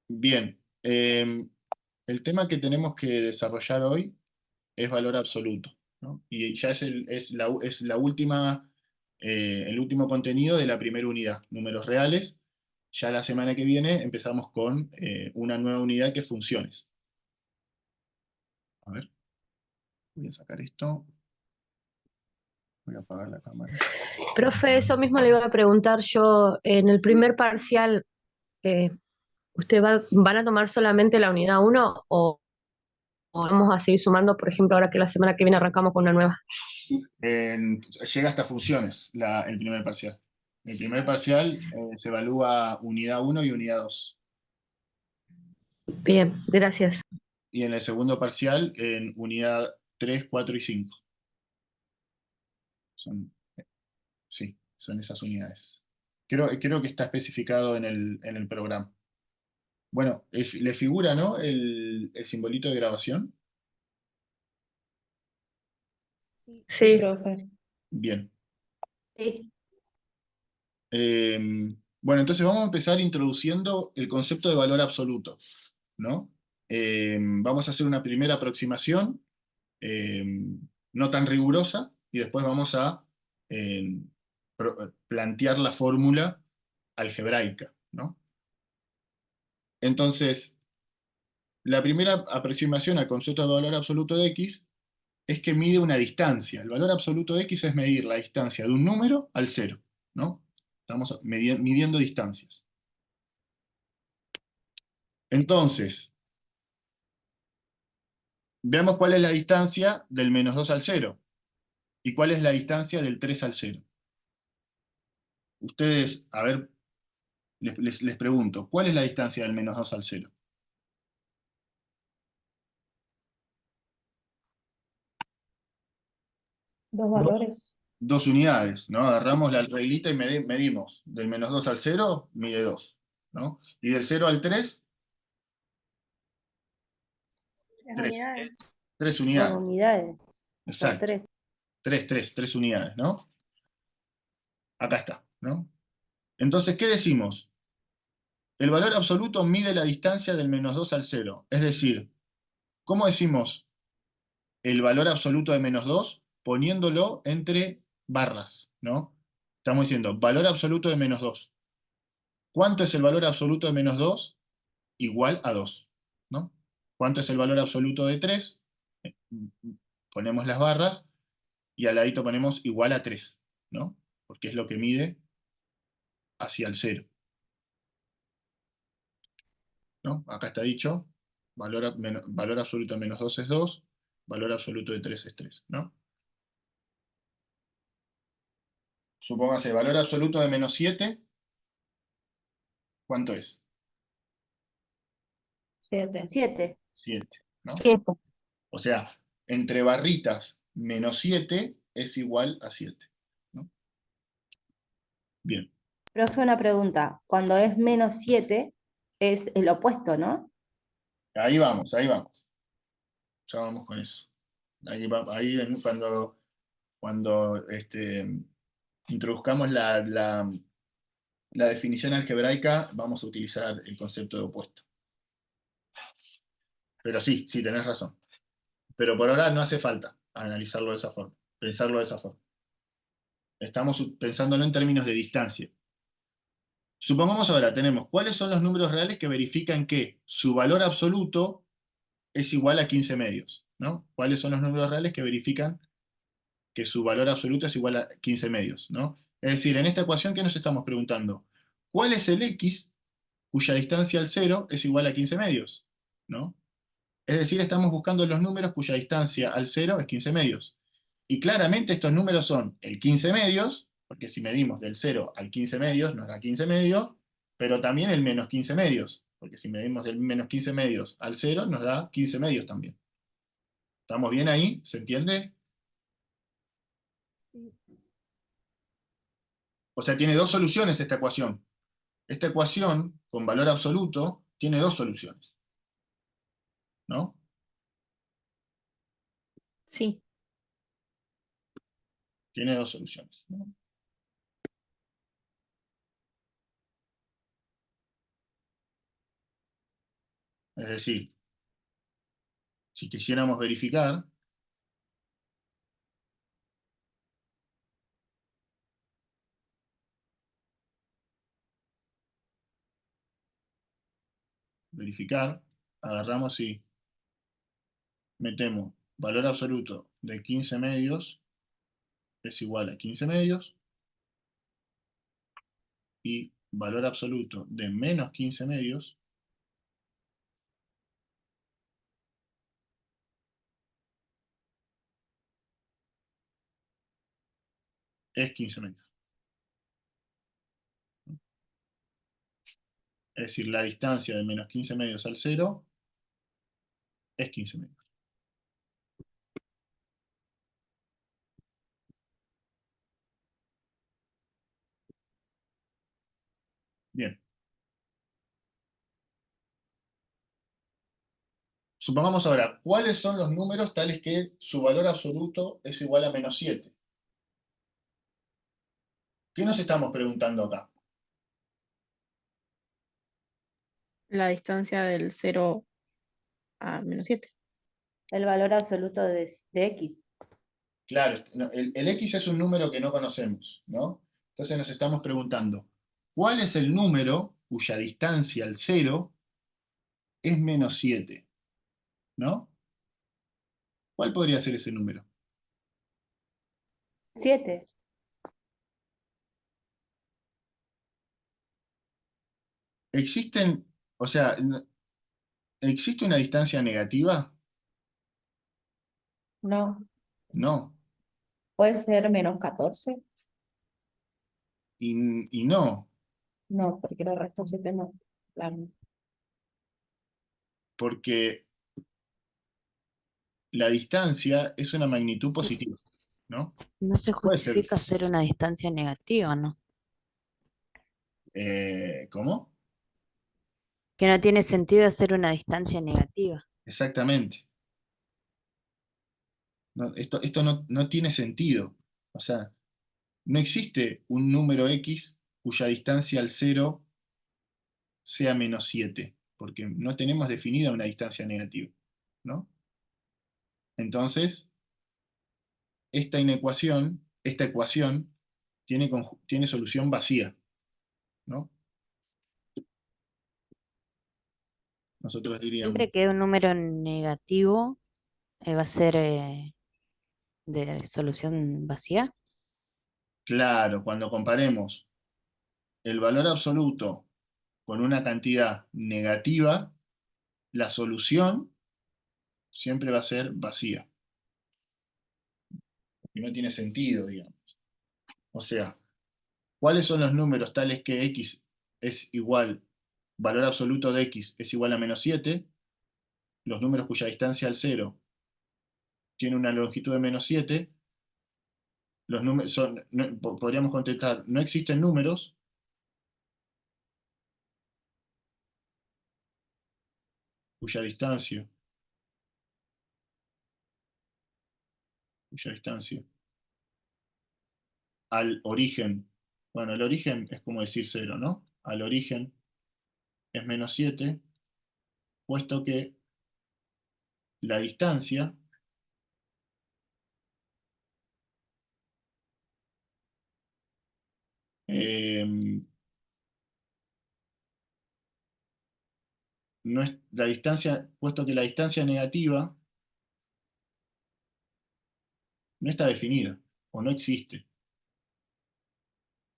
Bien, el tema que tenemos que desarrollar hoy es valor absoluto, ¿no? Y ya es la última, el último contenido de la primera unidad, números reales. Ya la semana que viene empezamos con una nueva unidad que es funciones. A ver, voy a sacar esto, voy a apagar la cámara. Profe, eso mismo le iba a preguntar yo. En el primer parcial, eh, ¿van a tomar solamente la unidad uno o vamos a seguir sumando, por ejemplo, ahora que la semana que viene arrancamos con una nueva? Llega hasta funciones el primer parcial. El primer parcial se evalúa unidad uno y unidad 2. Bien, gracias. Y en el segundo parcial en unidad 3, 4 y 5. Son, sí, son esas unidades. Creo que está especificado en el programa. Bueno, le figura, ¿no? El simbolito de grabación. Sí, Sí, profe. Bien. sí. Eh, bueno, entonces vamos a empezar introduciendo el concepto de valor absoluto, ¿no? Vamos a hacer una primera aproximación, eh, no tan rigurosa, y después vamos a eh, plantear la fórmula algebraica, ¿no? Entonces, la primera aproximación al concepto de valor absoluto de x es que mide una distancia. El valor absoluto de x es medir la distancia de un número al cero, ¿no? Estamos midiendo distancias. Entonces, veamos cuál es la distancia del menos 2 al cero y cuál es la distancia del 3 al cero. Ustedes, a ver, les pregunto, ¿cuál es la distancia del menos 2 al cero? Dos Dos. valores. Dos unidades, ¿no? Agarramos la reglita y medimos. Del menos 2 al cero mide 2, ¿no? Y del cero al 3, Tres 3. unidades. 3 Con unidades. unidades, por Exacto. tres. 3 unidades, ¿no? Acá está, ¿no? Entonces, ¿qué decimos? El valor absoluto mide la distancia del menos 2 al cero. Es decir, ¿cómo decimos el valor absoluto de menos 2? Poniéndolo entre barras, ¿no? Estamos diciendo valor absoluto de menos 2. ¿Cuánto es el valor absoluto de menos 2? Igual a 2, ¿no? ¿Cuánto es el valor absoluto de 3? Ponemos las barras y al ladito ponemos igual a 3, ¿no? Porque es lo que mide hacia el cero, ¿no? Acá está dicho, valor absoluto de menos 2 es 2, valor absoluto de 3 es 3, ¿no? Supóngase, valor absoluto de menos 7, ¿cuánto es? 7. 7. 7, ¿no? 7. O sea, entre barritas menos 7 es igual a 7, ¿no? Bien, Profe, una pregunta. Cuando es menos 7 es el opuesto, ¿no? ahí vamos, ahí vamos. Ya vamos con eso. Ahí cuando introduzcamos la definición algebraica, vamos a utilizar el concepto de opuesto. Pero sí, sí, tenés razón. Pero por ahora no hace falta analizarlo de esa forma, pensarlo de esa forma. Estamos pensándolo en términos de distancia. Supongamos ahora, tenemos cuáles son los números reales que verifican que su valor absoluto es igual a 15 medios, ¿no? ¿Cuáles son los números reales que verifican que su valor absoluto es igual a 15 medios, ¿no? Es decir, en esta ecuación, ¿qué nos estamos preguntando? ¿Cuál es el x cuya distancia al cero es igual a 15 medios? ¿No? Es decir, estamos buscando los números cuya distancia al cero es 15 medios. Y claramente estos números son el 15 medios, porque si medimos del 0 al 15 medios nos da 15 medios, pero también el menos 15 medios, porque si medimos del menos 15 medios al cero nos da 15 medios también. ¿Estamos bien ahí? ¿Se entiende? Sí. O sea, tiene dos soluciones esta ecuación. Esta ecuación, con valor absoluto, tiene dos soluciones, ¿no? Sí. Tiene dos soluciones, ¿no? Es decir, si quisiéramos verificar, agarramos y metemos valor absoluto de 15 medios es igual a 15 medios y valor absoluto de menos 15 medios es 15 medios. Es decir, la distancia de menos 15 medios al 0 es 15 medios. Bien. Supongamos ahora, ¿cuáles son los números tales que su valor absoluto es igual a menos 7? ¿Qué nos estamos preguntando acá? La distancia del 0 a -7. El valor absoluto de X. Claro, el X es un número que no conocemos, ¿no? Entonces nos estamos preguntando, ¿cuál es el número cuya distancia al 0 es menos 7? ¿No? ¿Cuál podría ser ese número? 7. ¿Existen, o sea, existe una distancia negativa? No. No. Puede ser -14. Y no, No, porque el resto 7 no. Claro. porque la distancia es una magnitud positiva, ¿no? No se Puede ser, justifica hacer una distancia negativa, ¿no? ¿cómo? Que no tiene sentido hacer una distancia negativa. Exactamente. Esto no tiene sentido. O sea, no existe un número X cuya distancia al 0 sea menos 7, porque no tenemos definida una distancia negativa, ¿no? Entonces, esta ecuación tiene solución vacía, ¿no? Nosotros diríamos, Siempre que un número negativo va a ser de solución vacía. claro, cuando comparemos el valor absoluto con una cantidad negativa, la solución siempre va a ser vacía, y no tiene sentido, digamos. O sea, ¿cuáles son los números tales que x es igual, valor absoluto de x es igual a menos 7? Los números cuya distancia al 0 tiene una longitud de menos 7. Los números son, podríamos contestar, no existen números cuya distancia al origen, bueno, el origen es como decir 0, ¿no? Al origen es menos 7, puesto que la distancia eh, no es la distancia, puesto que la distancia negativa no está definida o no existe,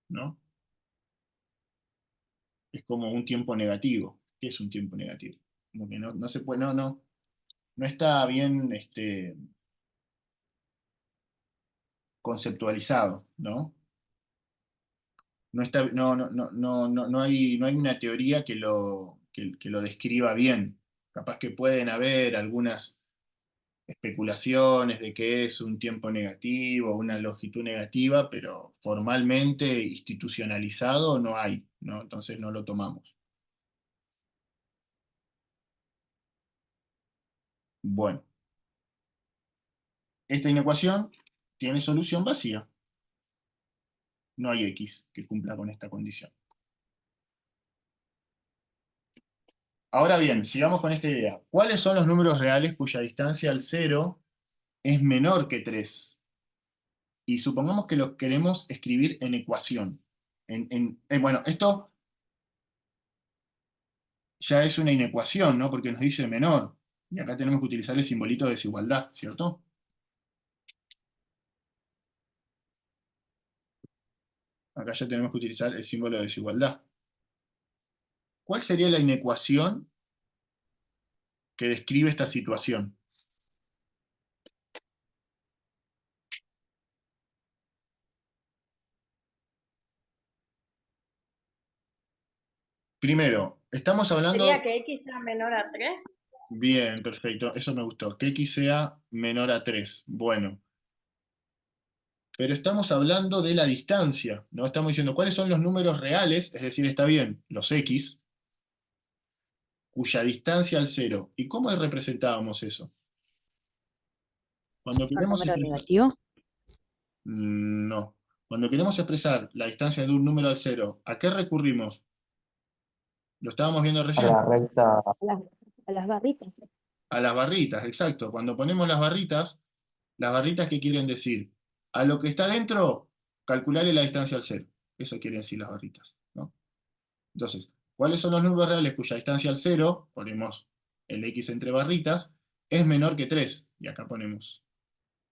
¿no? Es como un tiempo negativo. ¿Qué es un tiempo negativo? Como que no se puede, no está bien conceptualizado, ¿no? No está, no hay una teoría que lo describa bien. Capaz que pueden haber algunas especulaciones de que es un tiempo negativo, una longitud negativa, pero formalmente institucionalizado no hay, ¿no? Entonces no lo tomamos. Bueno, esta inecuación tiene solución vacía. No hay x que cumpla con esta condición. Ahora bien, sigamos con esta idea. ¿Cuáles son los números reales cuya distancia al cero es menor que 3? Y supongamos que los queremos escribir en ecuación. Bueno, esto ya es una inecuación, ¿no? Porque nos dice menor. Y acá tenemos que utilizar el simbolito de desigualdad, ¿cierto? Acá ya tenemos que utilizar el símbolo de desigualdad. ¿Cuál sería la inecuación que describe esta situación? Primero, estamos hablando... ¿Sería que X sea menor a 3? Bien, perfecto, eso me gustó. Que X sea menor a 3. Bueno, pero estamos hablando de la distancia, ¿no? Estamos diciendo cuáles son los números reales, es decir, está bien, los X, cuya distancia al cero. ¿Y cómo representábamos eso? Cuando ¿Un queremos número expresar... negativo? No. Cuando queremos expresar la distancia de un número al cero, ¿a qué recurrimos? Lo estábamos viendo A recién. la recta, A las barritas. A las barritas, exacto. Cuando ponemos las barritas, ¿qué quieren decir? A lo que está dentro, calcularle la distancia al cero. Eso quieren decir las barritas, ¿no? Entonces, ¿cuáles son los números reales cuya distancia al cero, ponemos el X entre barritas, es menor que 3? Y acá ponemos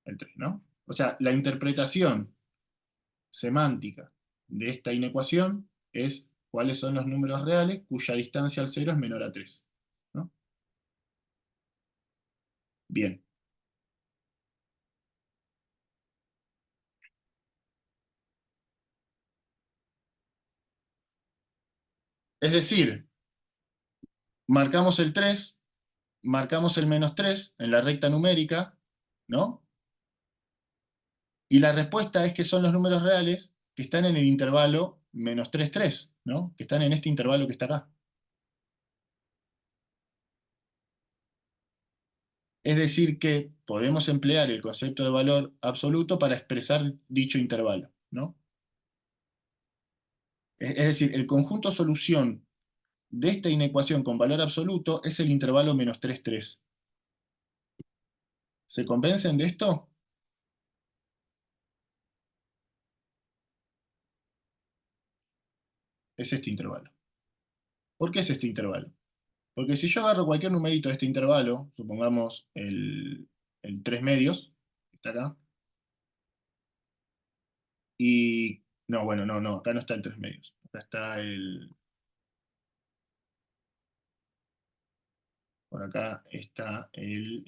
el 3, ¿no? O sea, la interpretación semántica de esta inecuación es cuáles son los números reales cuya distancia al cero es menor a 3, ¿no? Bien. Es decir, marcamos el 3, marcamos el -3 en la recta numérica, ¿no? Y la respuesta es que son los números reales que están en el intervalo -3, 3, ¿no? Que están en este intervalo que está acá. Es decir que podemos emplear el concepto de valor absoluto para expresar dicho intervalo, ¿no? Es decir, el conjunto solución de esta inecuación con valor absoluto es el intervalo -3, 3. ¿Se convencen de esto? Es este intervalo. ¿Por qué es este intervalo? Porque si yo agarro cualquier numerito de este intervalo, supongamos el 3 medios, que está acá, y... No, bueno, no, acá no está el 3 medios. Acá está el... Por acá está el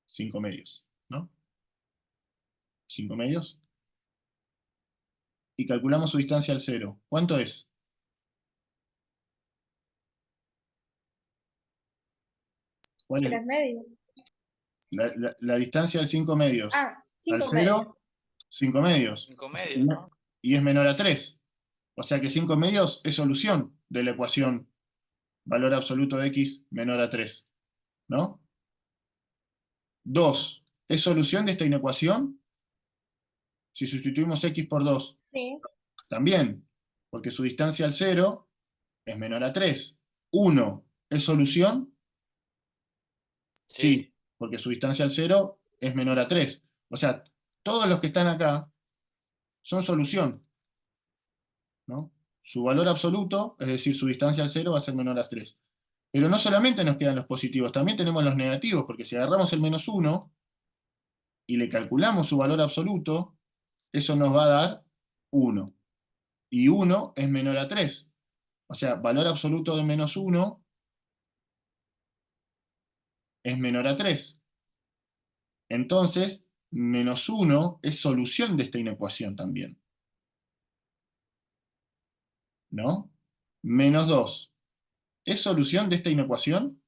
5 medios, ¿no? 5 medios. Y calculamos su distancia al cero. ¿Cuánto es? ¿Cuál es? 3 medios. La distancia al 5 medios. Ah, Al 5 medios. cero, 5 medios. 5 O sea, medios, ¿no? y es menor a 3. O sea que 5 medios es solución de la ecuación valor absoluto de x menor a 3, ¿no? 2. ¿Es solución de esta inecuación? Si sustituimos x por 2. Sí. También, porque su distancia al cero es menor a 3. 1. ¿Es solución? Sí, porque su distancia al cero es menor a 3. O sea, todos los que están acá son solución, ¿no? Su valor absoluto, es decir, su distancia al cero va a ser menor a 3. Pero no solamente nos quedan los positivos, también tenemos los negativos, porque si agarramos el -1 y le calculamos su valor absoluto, eso nos va a dar 1. Y 1 es menor a 3. O sea, valor absoluto de -1 es menor a 3. Entonces, -1 es solución de esta inecuación también, ¿no? -2 ¿es solución de esta inecuación?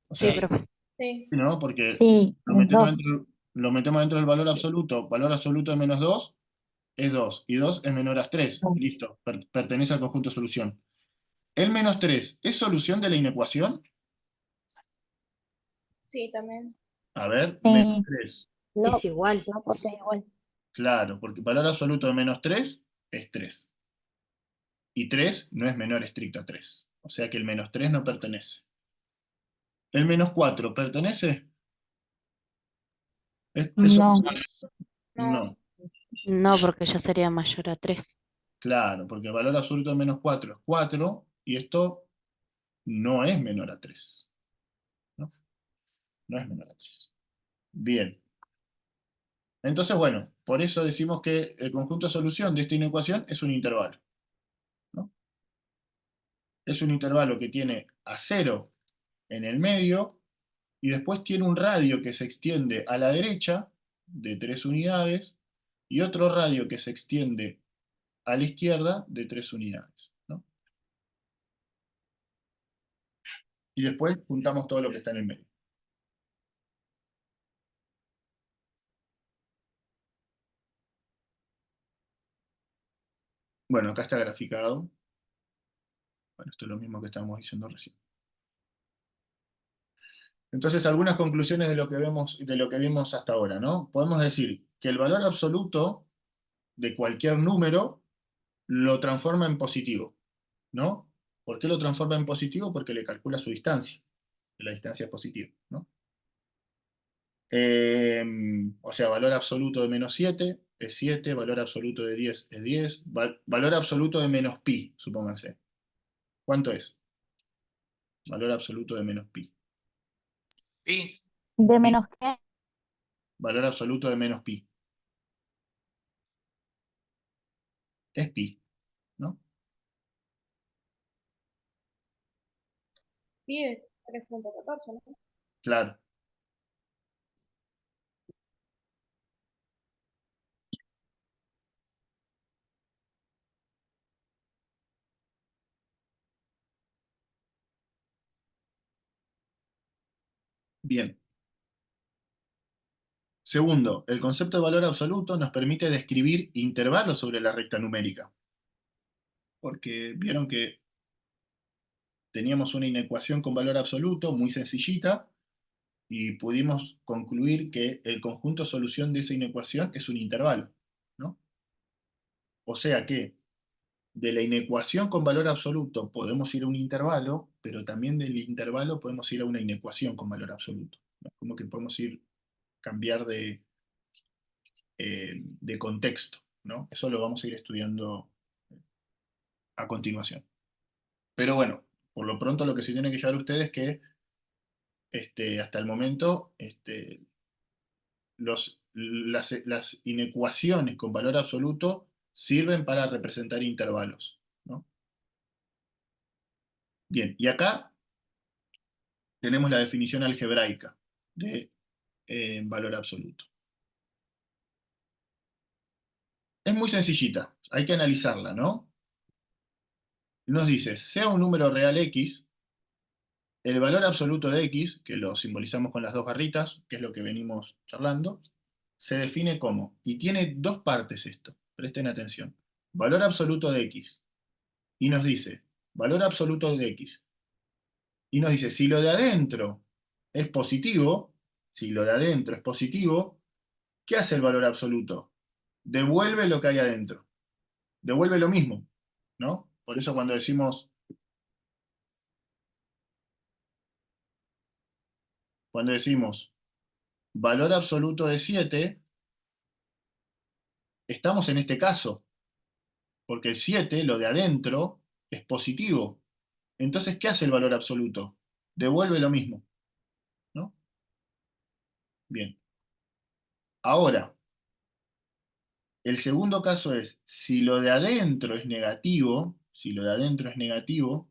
O Sí, sea, profe. Sí. ¿no? Porque Sí, lo es metemos 2. lo metemos dentro del valor absoluto. Valor absoluto de -2 es 2. Y 2 es menor a 3. Listo, pertenece al conjunto solución. ¿El -3 es solución de la inecuación? Sí, también. A ver, Sí. -3. No, Es igual. no, porque es igual. Claro, porque valor absoluto de -3 es 3. Y 3 no es menor estricto a 3. O sea que el menos 3 no pertenece. ¿El menos 4 pertenece? Eso No. no. No, porque ya sería mayor a 3. Claro, porque el valor absoluto de menos 4 es 4 y esto no es menor a 3. ¿No? No es menor a 3. Bien. Entonces, bueno, por eso decimos que el conjunto de solución de esta inecuación es un intervalo, ¿no? Es un intervalo que tiene a 0 en el medio y después tiene un radio que se extiende a la derecha de 3 unidades y otro radio que se extiende a la izquierda de 3 unidades, ¿no? Y después juntamos todo lo que está en el medio. Bueno, acá está graficado. Bueno, esto es lo mismo que estábamos diciendo recién. Entonces, algunas conclusiones de lo que vimos hasta ahora, ¿no? Podemos decir que el valor absoluto de cualquier número lo transforma en positivo, ¿no? ¿Por qué lo transforma en positivo? Porque le calcula su distancia, que la distancia es positiva, ¿no? O sea, valor absoluto de menos 7 es 7, valor absoluto de 10 es 10, valor absoluto de menos pi, supónganse. ¿Cuánto es? Valor absoluto de menos pi. Pi. ¿De menos qué? Valor absoluto de menos pi. Es pi, ¿no? Pi es 3.14, ¿no? Claro. Bien. Segundo, el concepto de valor absoluto nos permite describir intervalos sobre la recta numérica. Porque vieron que teníamos una inecuación con valor absoluto muy sencillita y pudimos concluir que el conjunto solución de esa inecuación es un intervalo, ¿no? O sea que de la inecuación con valor absoluto podemos ir a un intervalo, pero también del intervalo podemos ir a una inecuación con valor absoluto, ¿no? Como que podemos cambiar de contexto, ¿no? Eso lo vamos a ir estudiando a continuación. Pero bueno, por lo pronto lo que se tiene que llevar ustedes es que hasta el momento las inecuaciones con valor absoluto sirven para representar intervalos, ¿no? Bien, y acá tenemos la definición algebraica de valor absoluto. Es muy sencillita, hay que analizarla, ¿no? Nos dice, sea un número real x, el valor absoluto de x, que lo simbolizamos con las dos barritas, que es lo que venimos charlando, se define como, y tiene dos partes esto, presten atención, valor absoluto de x, y nos dice, valor absoluto de x, y nos dice, si lo de adentro es positivo, si lo de adentro es positivo, ¿qué hace el valor absoluto? Devuelve lo que hay adentro, devuelve lo mismo, ¿no? Por eso cuando decimos valor absoluto de 7, estamos en este caso, porque el 7, lo de adentro, es positivo. Entonces, ¿qué hace el valor absoluto? Devuelve lo mismo, ¿no? Bien. Ahora, el segundo caso es, si lo de adentro es negativo, si lo de adentro es negativo,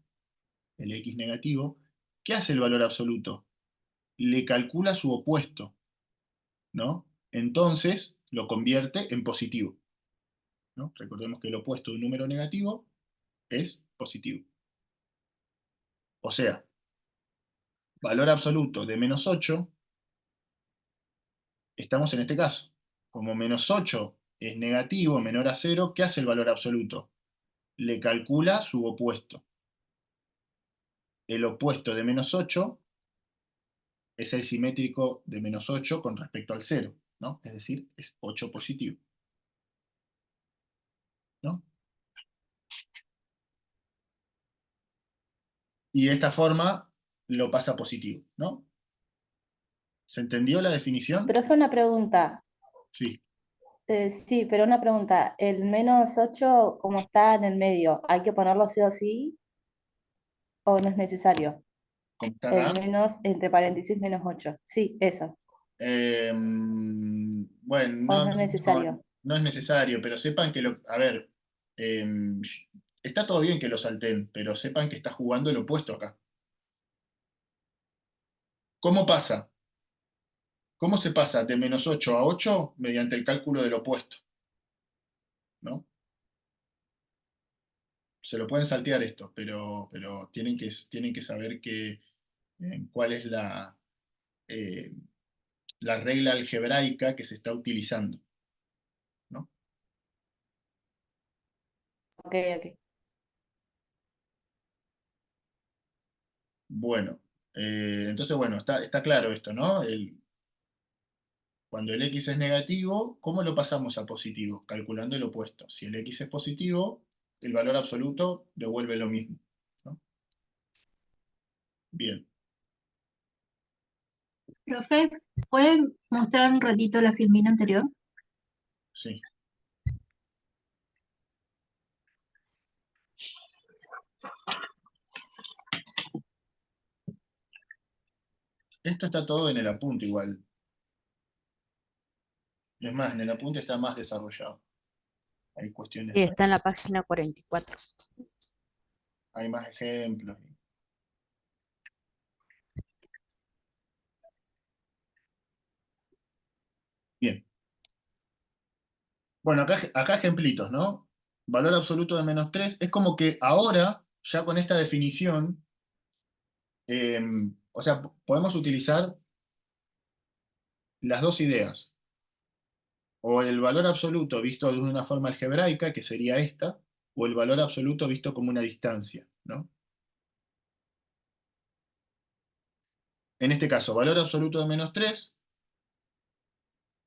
el x negativo, ¿qué hace el valor absoluto? Le calcula su opuesto, ¿no? Entonces, lo convierte en positivo, ¿no? Recordemos que el opuesto de un número negativo es positivo. O sea, valor absoluto de menos 8, estamos en este caso. Como menos 8 es negativo, menor a 0, ¿qué hace el valor absoluto? Le calcula su opuesto. El opuesto de menos 8 es el simétrico de menos 8 con respecto al 0, ¿no? Es decir, es 8 positivo, ¿no? y de esta forma lo pasa a positivo, ¿no? ¿Se entendió la definición? Profe, una pregunta. Sí. Sí, pero una pregunta. ¿El -8, como está en el medio, hay que ponerlo sí o sí o no es necesario? ¿Cómo está El acá? menos, entre paréntesis, -8. Sí, eso. Bueno, ¿O no, no es no, necesario? no es necesario, pero sepan que a ver, está todo bien que lo salten, pero sepan que está jugando el opuesto acá. ¿Cómo pasa? ¿Cómo se pasa de -8 a 8? Mediante el cálculo del opuesto, ¿no? Se lo pueden saltear esto, pero tienen que saber cuál es eh, la regla algebraica que se está utilizando, ¿no? Ok, ok. Bueno, entonces, bueno, está claro esto, ¿no? Cuando el x es negativo, ¿cómo lo pasamos a positivo? Calculando el opuesto. Si el x es positivo, el valor absoluto devuelve lo mismo, ¿no? Bien. Profe, ¿puede mostrar un ratito la filmina anterior? Sí. Esto está todo en el apunte igual. Es más, en el apunte está más desarrollado. Hay cuestiones, Sí, está en la página 44. hay más ejemplos. Bien. Bueno, acá ejemplitos, ¿no? Valor absoluto de -3. Es como que ahora, ya con esta definición, o sea, podemos utilizar las dos ideas. O el valor absoluto visto de una forma algebraica, que sería esta, o el valor absoluto visto como una distancia, ¿no? En este caso, valor absoluto de -3,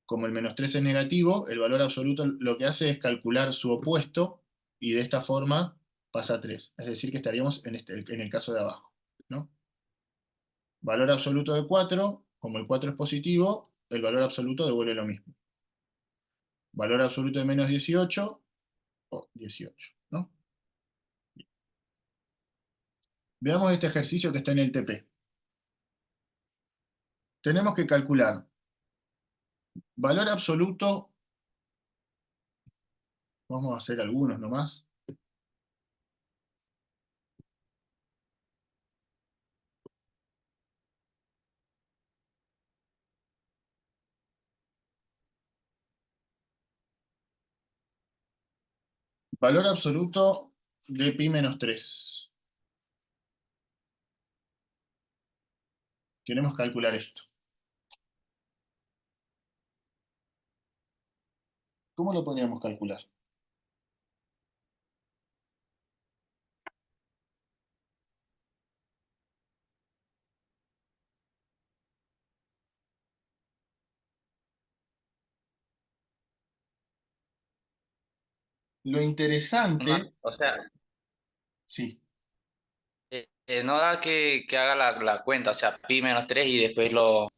como el -3 es negativo, el valor absoluto lo que hace es calcular su opuesto y de esta forma pasa a 3. Es decir, que estaríamos en el caso de abajo, ¿no? Valor absoluto de 4, como el 4 es positivo, el valor absoluto devuelve lo mismo. Valor absoluto de -18 o 18, ¿no? Veamos este ejercicio que está en el TP. Tenemos que calcular valor absoluto, vamos a hacer algunos nomás. Valor absoluto de pi menos 3. Queremos calcular esto. ¿Cómo lo podríamos calcular? Lo No, interesante, o sea, sí, no da que haga la cuenta, o sea, pi -3 y después lo...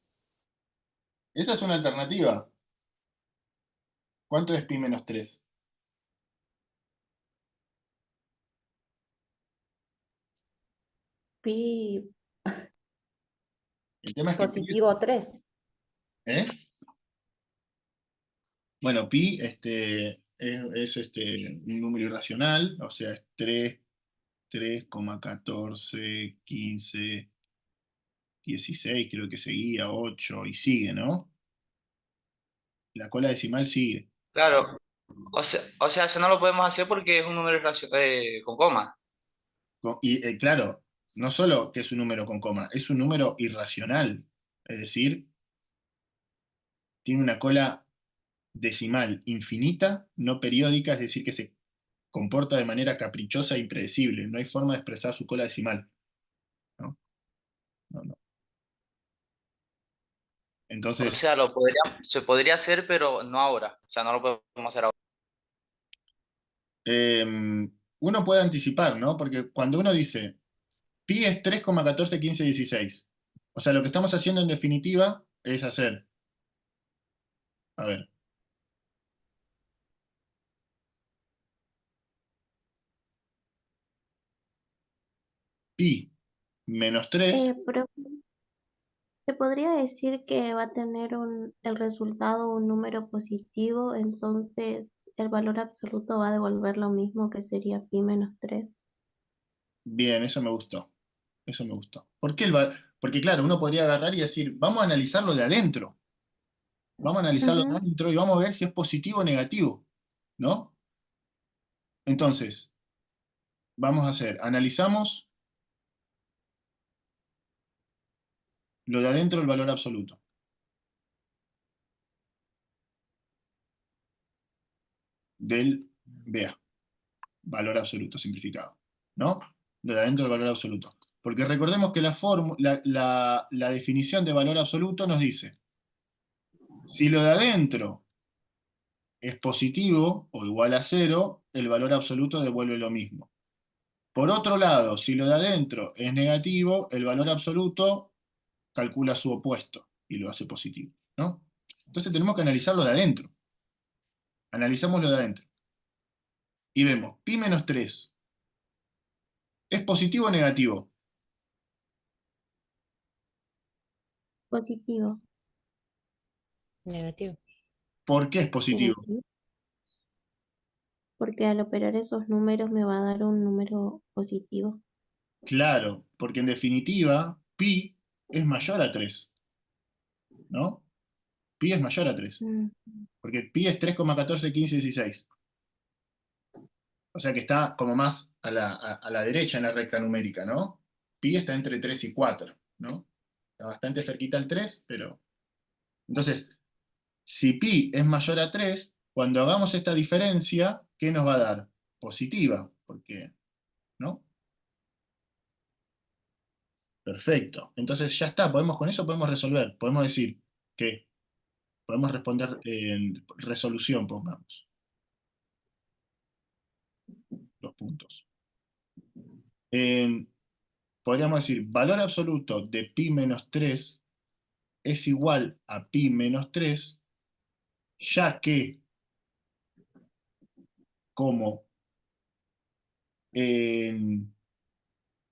esa es una alternativa. ¿Cuánto es pi menos 3? Pi El tema es que pi, positivo 3. ¿eh? Bueno, pi un número irracional, o sea, es 3,14, 15, 16, creo que seguía, 8 y sigue, ¿no? La cola decimal sigue. Claro, o sea, eso no lo podemos hacer porque es un número con coma. Y claro, no solo que es un número con coma, es un número irracional. Es decir, tiene una cola decimal infinita, no periódica, es decir, que se comporta de manera caprichosa e impredecible. No hay forma de expresar su cola decimal, ¿no? No, no. O Entonces, sea, se podría hacer, pero no ahora. O sea, no lo podemos hacer ahora. uno puede anticipar, ¿no? Porque cuando uno dice pi es 3,141516. O sea, lo que estamos haciendo en definitiva es hacer, a ver, pi menos 3, Pero se podría decir que va a tener el resultado un número positivo, entonces el valor absoluto va a devolver lo mismo que sería pi menos 3. bien, eso me gustó. Eso me gustó. ¿Por qué Porque claro, uno podría agarrar y decir, vamos a analizarlo de adentro. Vamos a analizarlo de adentro y vamos a ver si es positivo o negativo, ¿no? Entonces, vamos a hacer, analizamos lo de adentro, el valor absoluto. Del BA, valor absoluto simplificado, ¿no? Lo de adentro, el valor absoluto. Porque recordemos que la definición de valor absoluto nos dice, si lo de adentro es positivo o igual a 0, el valor absoluto devuelve lo mismo. Por otro lado, si lo de adentro es negativo, el valor absoluto calcula su opuesto y lo hace positivo, ¿no? Entonces tenemos que analizarlo de adentro. Analizamos lo de adentro. Y vemos, pi menos 3, ¿es positivo o negativo? Positivo. Negativo. ¿Por qué es positivo? Negativo. Porque al operar esos números me va a dar un número positivo. Claro, porque en definitiva, pi es mayor a 3, ¿no? Pi es mayor a 3, Mm, porque pi es 3,141516. O sea que está como más a la derecha en la recta numérica, ¿no? Pi está entre 3 y 4, ¿no? Está bastante cerquita al 3, pero... Entonces, si pi es mayor a 3, cuando hagamos esta diferencia, ¿qué nos va a dar? Positiva, porque, ¿no? Perfecto. Entonces ya está, con eso podemos resolver. Podemos decir que podemos responder en resolución, pongamos los puntos. En- Podríamos decir, valor absoluto de pi menos 3 es igual a pi menos 3, ya que como en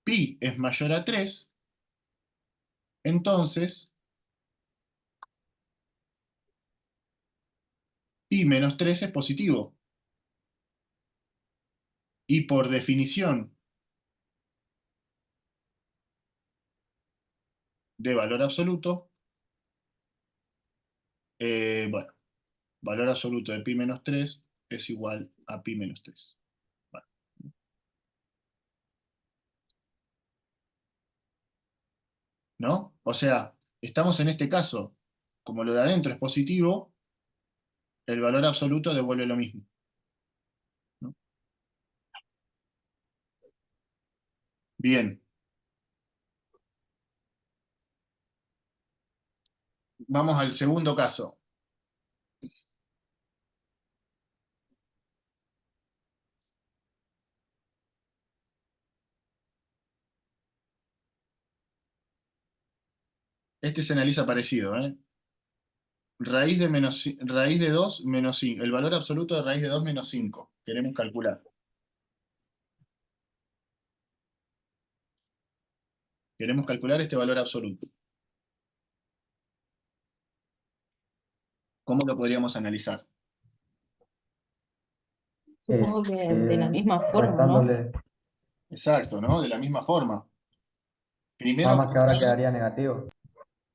pi es mayor a 3, entonces pi menos 3 es positivo. Y por definición de valor absoluto, bueno, valor absoluto de pi menos 3 es igual a pi menos 3. Bueno, ¿no? O sea, estamos en este caso, como lo de adentro es positivo, el valor absoluto devuelve lo mismo, ¿no? Bien, vamos al segundo caso. Este se analiza parecido, ¿eh? Raíz de 2 menos 5. El valor absoluto de raíz de 2 menos 5. Queremos calcular. Queremos calcular este valor absoluto. ¿Cómo lo podríamos analizar? Supongo que de la misma forma, ¿no? Restándole, Exacto, ¿no? De la misma forma. nada Primero más que ahora pensar, quedaría negativo.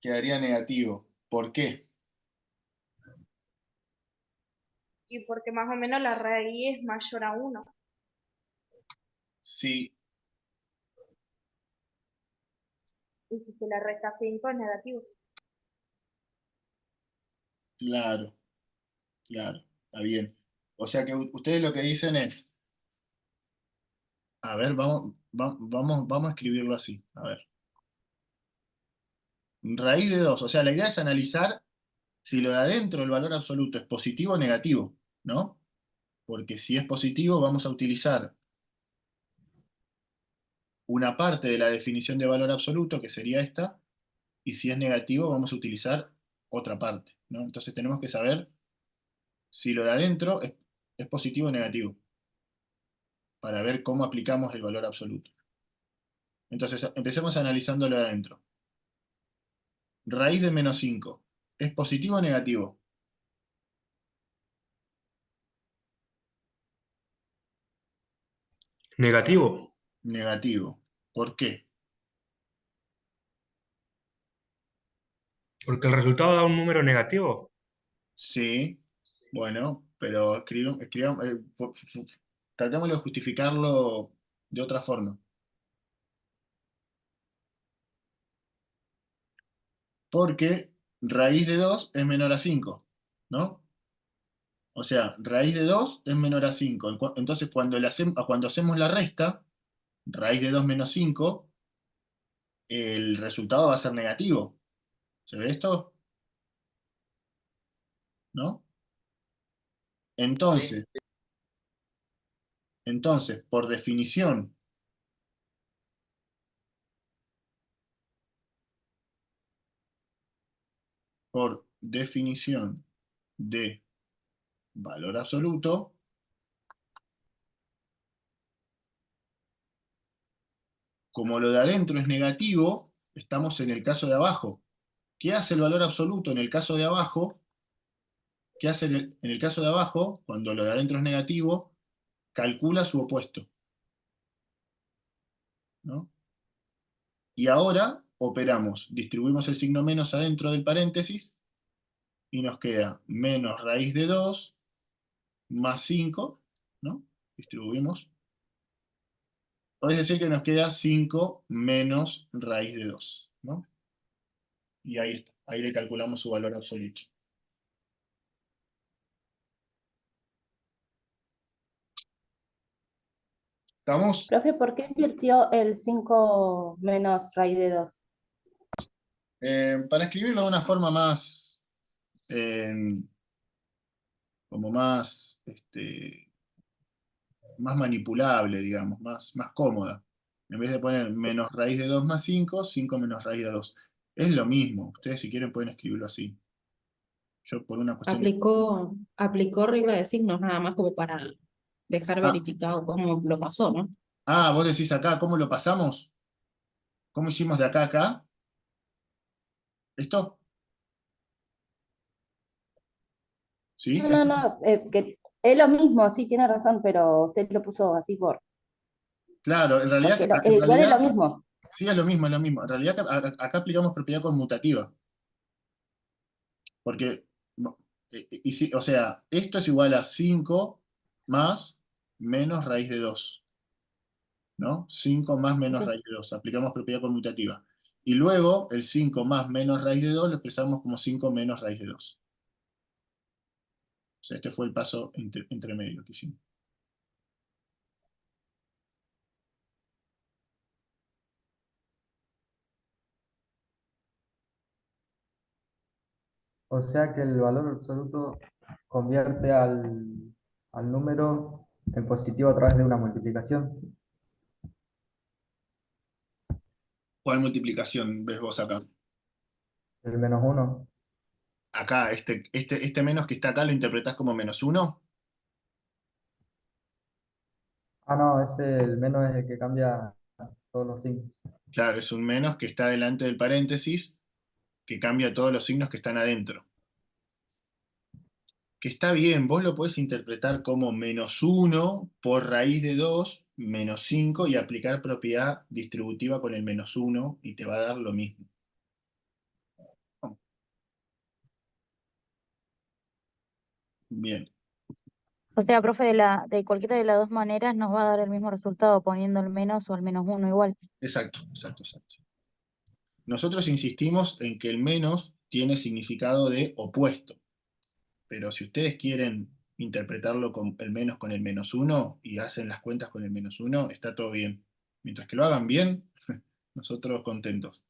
quedaría negativo. ¿Por qué? Y porque más o menos la raíz es mayor a 1. Sí, Y si se le resta 5 es negativo. claro, claro. Está bien. O sea que ustedes lo que dicen es, a ver, vamos a escribirlo así. A ver. Raíz de 2. O sea, la idea es analizar si lo de adentro, el valor absoluto, es positivo o negativo, ¿no? Porque si es positivo, vamos a utilizar una parte de la definición de valor absoluto, que sería esta, y si es negativo vamos a utilizar otra parte, ¿no? Entonces tenemos que saber si lo de adentro es positivo o negativo, para ver cómo aplicamos el valor absoluto. Entonces, empecemos analizando lo de adentro. Raíz de menos 5, ¿es positivo o negativo? Negativo, Negativo. ¿Por qué? porque el resultado da un número negativo. Sí, bueno, pero tratémoslo de justificarlo de otra forma. Porque raíz de 2 es menor a 5, ¿no? O sea, raíz de 2 es menor a 5. Entonces, cuando hacemos la resta, raíz de 2 menos 5, el resultado va a ser negativo. ¿Se ve esto? ¿No? Sí. Entonces, por definición de valor absoluto, como lo de adentro es negativo, estamos en el caso de abajo. ¿Qué hace el valor absoluto en el caso de abajo? ¿Qué hace en el caso de abajo, cuando lo de adentro es negativo? Calcula su opuesto, ¿no? Y ahora operamos, distribuimos el signo menos adentro del paréntesis y nos queda menos raíz de 2 más 5, ¿no? Distribuimos. Podés decir que nos queda 5 menos raíz de 2, ¿no? Y ahí está, ahí le calculamos su valor absoluto. ¿Estamos? Profe, ¿por qué invirtió el 5 menos raíz de 2? Para escribirlo de una forma más, eh, como más manipulable, digamos, más cómoda. En vez de poner menos raíz de 2 más 5, 5 menos raíz de 2. Es lo mismo. Ustedes si quieren pueden escribirlo así. Yo por una cuestión de... Aplicó regla de signos nada más como para dejar Ah, verificado cómo lo pasó, ¿no? vos decís acá, ¿cómo lo pasamos? ¿Cómo hicimos de acá a acá? ¿Esto? ¿Sí? No, no, no, que es lo mismo, sí, tiene razón, pero usted lo puso así Claro, en realidad, porque en igual es lo realidad mismo. sí es lo mismo, es lo mismo. En realidad acá aplicamos propiedad conmutativa. Porque, o sea, esto es igual a 5 más menos raíz de 2, ¿no? 5 más menos Sí. raíz de 2. Aplicamos propiedad conmutativa. Y luego el 5 más menos raíz de 2 lo expresamos como 5 menos raíz de 2. O sea, este fue el paso entre medio que hicimos. O sea que el valor absoluto convierte al número en positivo a través de una multiplicación. ¿Cuál multiplicación ves vos acá? El menos uno. Acá, este menos que está acá lo interpretás como menos 1. Ah, no, el menos es el que cambia todos los signos. Claro, es un menos que está delante del paréntesis, que cambia todos los signos que están adentro. Que está bien, vos lo podés interpretar como menos 1 por raíz de 2 menos 5 y aplicar propiedad distributiva con el menos 1 y te va a dar lo mismo. Bien, O sea, profe, de cualquiera de las dos maneras nos va a dar el mismo resultado poniendo el menos o el menos uno igual. exacto, exacto, exacto. Nosotros insistimos en que el menos tiene significado de opuesto, pero si ustedes quieren interpretarlo con el menos con el menos 1 y hacen las cuentas con el menos 1, está todo bien. Mientras que lo hagan bien, nosotros contentos.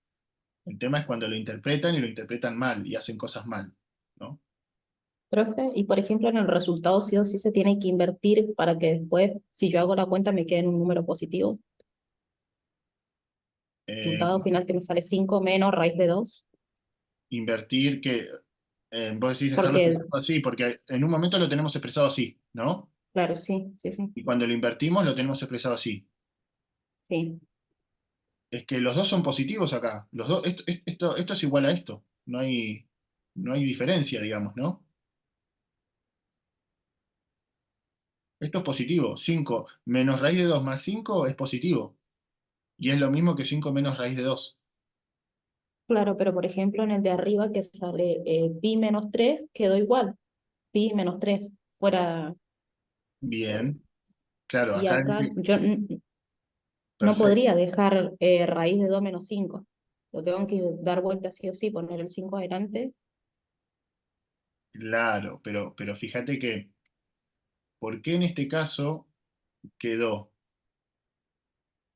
El tema es cuando lo interpretan y lo interpretan mal y hacen cosas mal, ¿no? Profe, y por ejemplo en el resultado sí o sí se tiene que invertir para que después, si yo hago la cuenta, me quede en un número positivo. resultado final que me sale 5 menos raíz de 2. Invertir que, vos decís dejarlo Porque, expresado así, porque en un momento lo tenemos expresado así, ¿no? claro, sí, sí, sí, Y cuando lo invertimos lo tenemos expresado así. sí. Es que los dos son positivos acá. Los dos, esto es igual a esto. No hay diferencia, digamos, ¿no? Esto es positivo. 5 menos raíz de 2 más 5 es positivo. Y es lo mismo que 5 menos raíz de 2. Claro, pero por ejemplo en el de arriba que sale pi menos 3 quedó igual. Pi menos 3 fuera. Bien. Claro, Y acá acá yo no perfecto. podría dejar raíz de 2 menos 5. Lo tengo que dar vuelta sí o sí, poner el 5 adelante. Claro, pero fíjate que, ¿por qué en este caso quedó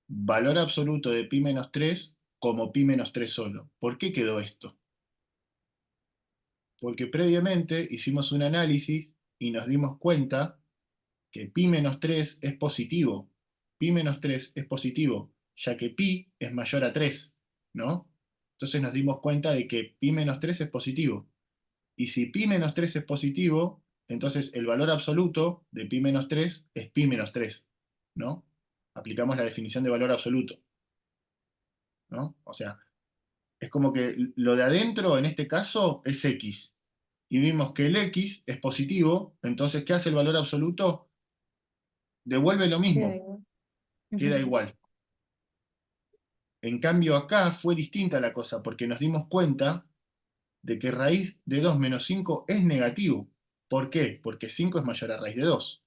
valor absoluto de pi menos 3 como pi menos 3 solo? ¿Por qué quedó esto? Porque previamente hicimos un análisis y nos dimos cuenta que pi menos 3 es positivo. Pi menos 3 es positivo, ya que pi es mayor a 3, ¿no? Entonces nos dimos cuenta de que pi menos 3 es positivo. Y si pi menos 3 es positivo, entonces el valor absoluto de pi menos 3 es pi menos 3, ¿no? Aplicamos la definición de valor absoluto, ¿no? O sea, es como que lo de adentro, en este caso, es x. Y vimos que el x es positivo, entonces, ¿qué hace el valor absoluto? Devuelve lo Queda mismo, igual. queda Ujú. igual. En cambio, acá fue distinta la cosa, porque nos dimos cuenta de que raíz de 2 menos 5 es negativo. ¿Por qué? Porque 5 es mayor a raíz de 2.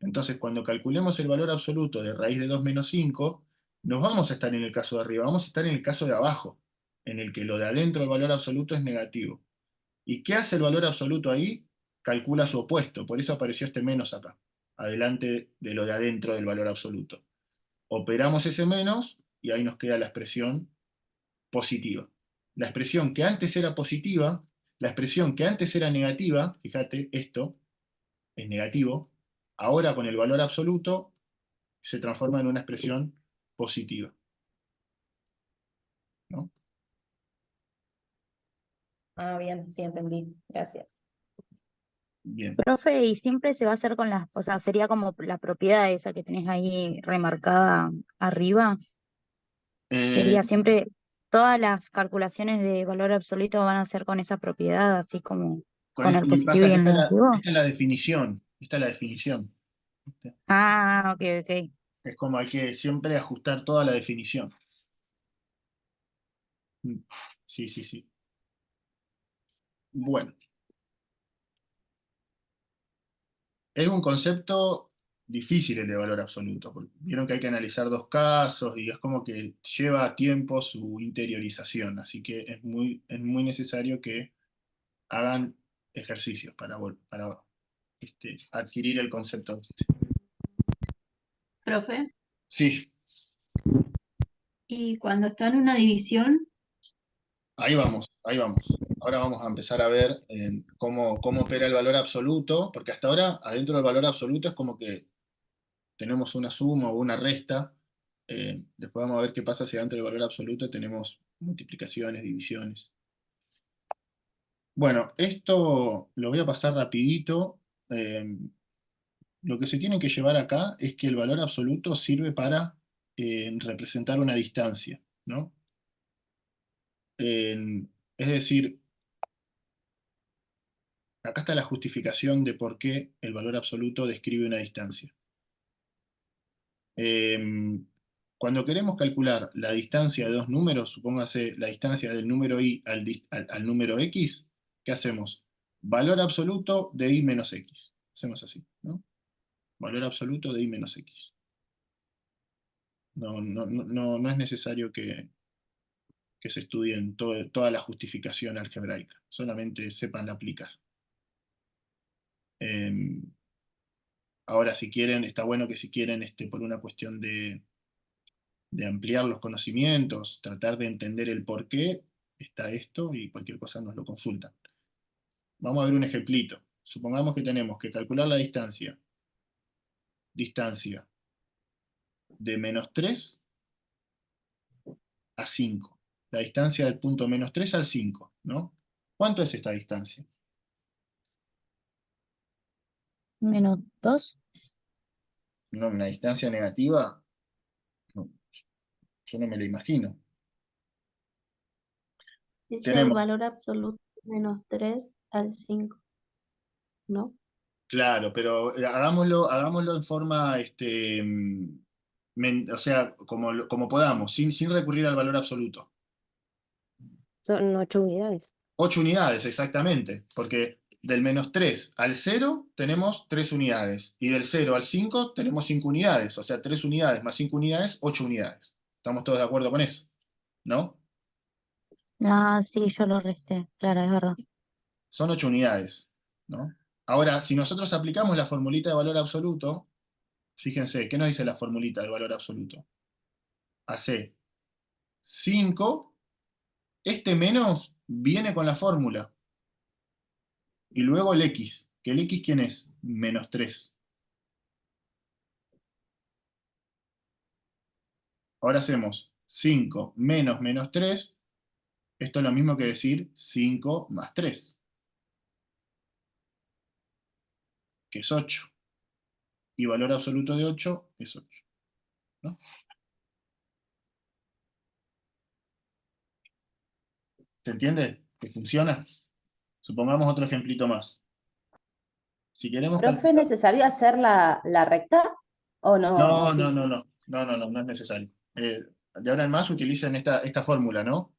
Entonces, cuando calculemos el valor absoluto de raíz de 2 menos 5, nos vamos a estar en el caso de arriba, vamos a estar en el caso de abajo, en el que lo de adentro del valor absoluto es negativo. ¿Y qué hace el valor absoluto ahí? Calcula su opuesto, por eso apareció este menos acá, adelante de lo de adentro del valor absoluto. Operamos ese menos y ahí nos queda la expresión positiva. La expresión que antes era positiva, la expresión que antes era negativa, fíjate, esto es negativo, ahora con el valor absoluto se transforma en una expresión positiva, ¿no? Ah, bien, sí, entendí. Gracias. Bien. Profe, y siempre se va a hacer con las, o sea, sería como la propiedad esa que tenés ahí remarcada arriba. Eh, Sería siempre, todas las calculaciones de valor absoluto van a ser con esa propiedad, así como con el y positivo pasa y que el negativo. esta es la definición, esta es la definición. ¿Viste? Ah, ok, ok. Es como hay que siempre ajustar toda la definición. Mm. Sí, sí, sí. Bueno, es un concepto difícil el de valor absoluto, porque vieron que hay que analizar dos casos y es como que lleva tiempo su interiorización, así que es muy necesario que hagan ejercicios para adquirir el concepto. Profe, Sí, y cuando está en una división, ahí vamos, ahí vamos. Ahora vamos a empezar a ver cómo opera el valor absoluto, porque hasta ahora adentro del valor absoluto es como que tenemos una suma o una resta. Después vamos a ver qué pasa si dentro del valor absoluto tenemos multiplicaciones, divisiones. Bueno, esto lo voy a pasar rapidito. Lo que se tiene que llevar acá es que el valor absoluto sirve para representar una distancia, ¿no? Es decir, acá está la justificación de por qué el valor absoluto describe una distancia. Cuando queremos calcular la distancia de dos números, supóngase la distancia del número i al número x, ¿qué hacemos? Valor absoluto de i menos x. Hacemos así, ¿no? Valor absoluto de i menos x. No es necesario que se estudien toda la justificación algebraica, solamente sepan aplicar. Ahora, si quieren, está bueno que si quieren, por una cuestión de ampliar los conocimientos, tratar de entender el por qué está esto y cualquier cosa nos lo consultan. Vamos a ver un ejemplito. Supongamos que tenemos que calcular la distancia de menos 3 a 5. La distancia del punto menos 3 al 5, ¿no? ¿Cuánto es esta distancia? -2. ¿No? ¿Una distancia negativa? No, yo no me lo imagino. Dice el Tenemos, valor absoluto -3 al 5, ¿no? claro, pero hagámoslo en forma, o sea, como podamos, sin recurrir al valor absoluto. Son 8 unidades. 8 unidades, exactamente, porque del menos 3 al 0 tenemos 3 unidades, y del 0 al 5 tenemos 5 unidades, o sea, 3 unidades más 5 unidades, 8 unidades. ¿Estamos todos de acuerdo con eso? ¿No? Ah, sí, yo lo resté, claro, es verdad. Son 8 unidades, ¿no? Ahora, si nosotros aplicamos la formulita de valor absoluto, fíjense, ¿qué nos dice la formulita de valor absoluto? Hace 5, este menos viene con la fórmula, y luego el x, que el x ¿quién es? Menos 3. Ahora hacemos 5 menos menos 3. Esto es lo mismo que decir 5 más 3, que es 8. Y valor absoluto de 8 es 8, ¿no? ¿Se entiende? ¿Que funciona? Supongamos otro ejemplito más. Si queremos ¿Profe, ¿es calcular... necesario hacer la recta? ¿O no? ¿O No, no, sí? no, no. No es necesario. De ahora en más utilicen esta fórmula, ¿no?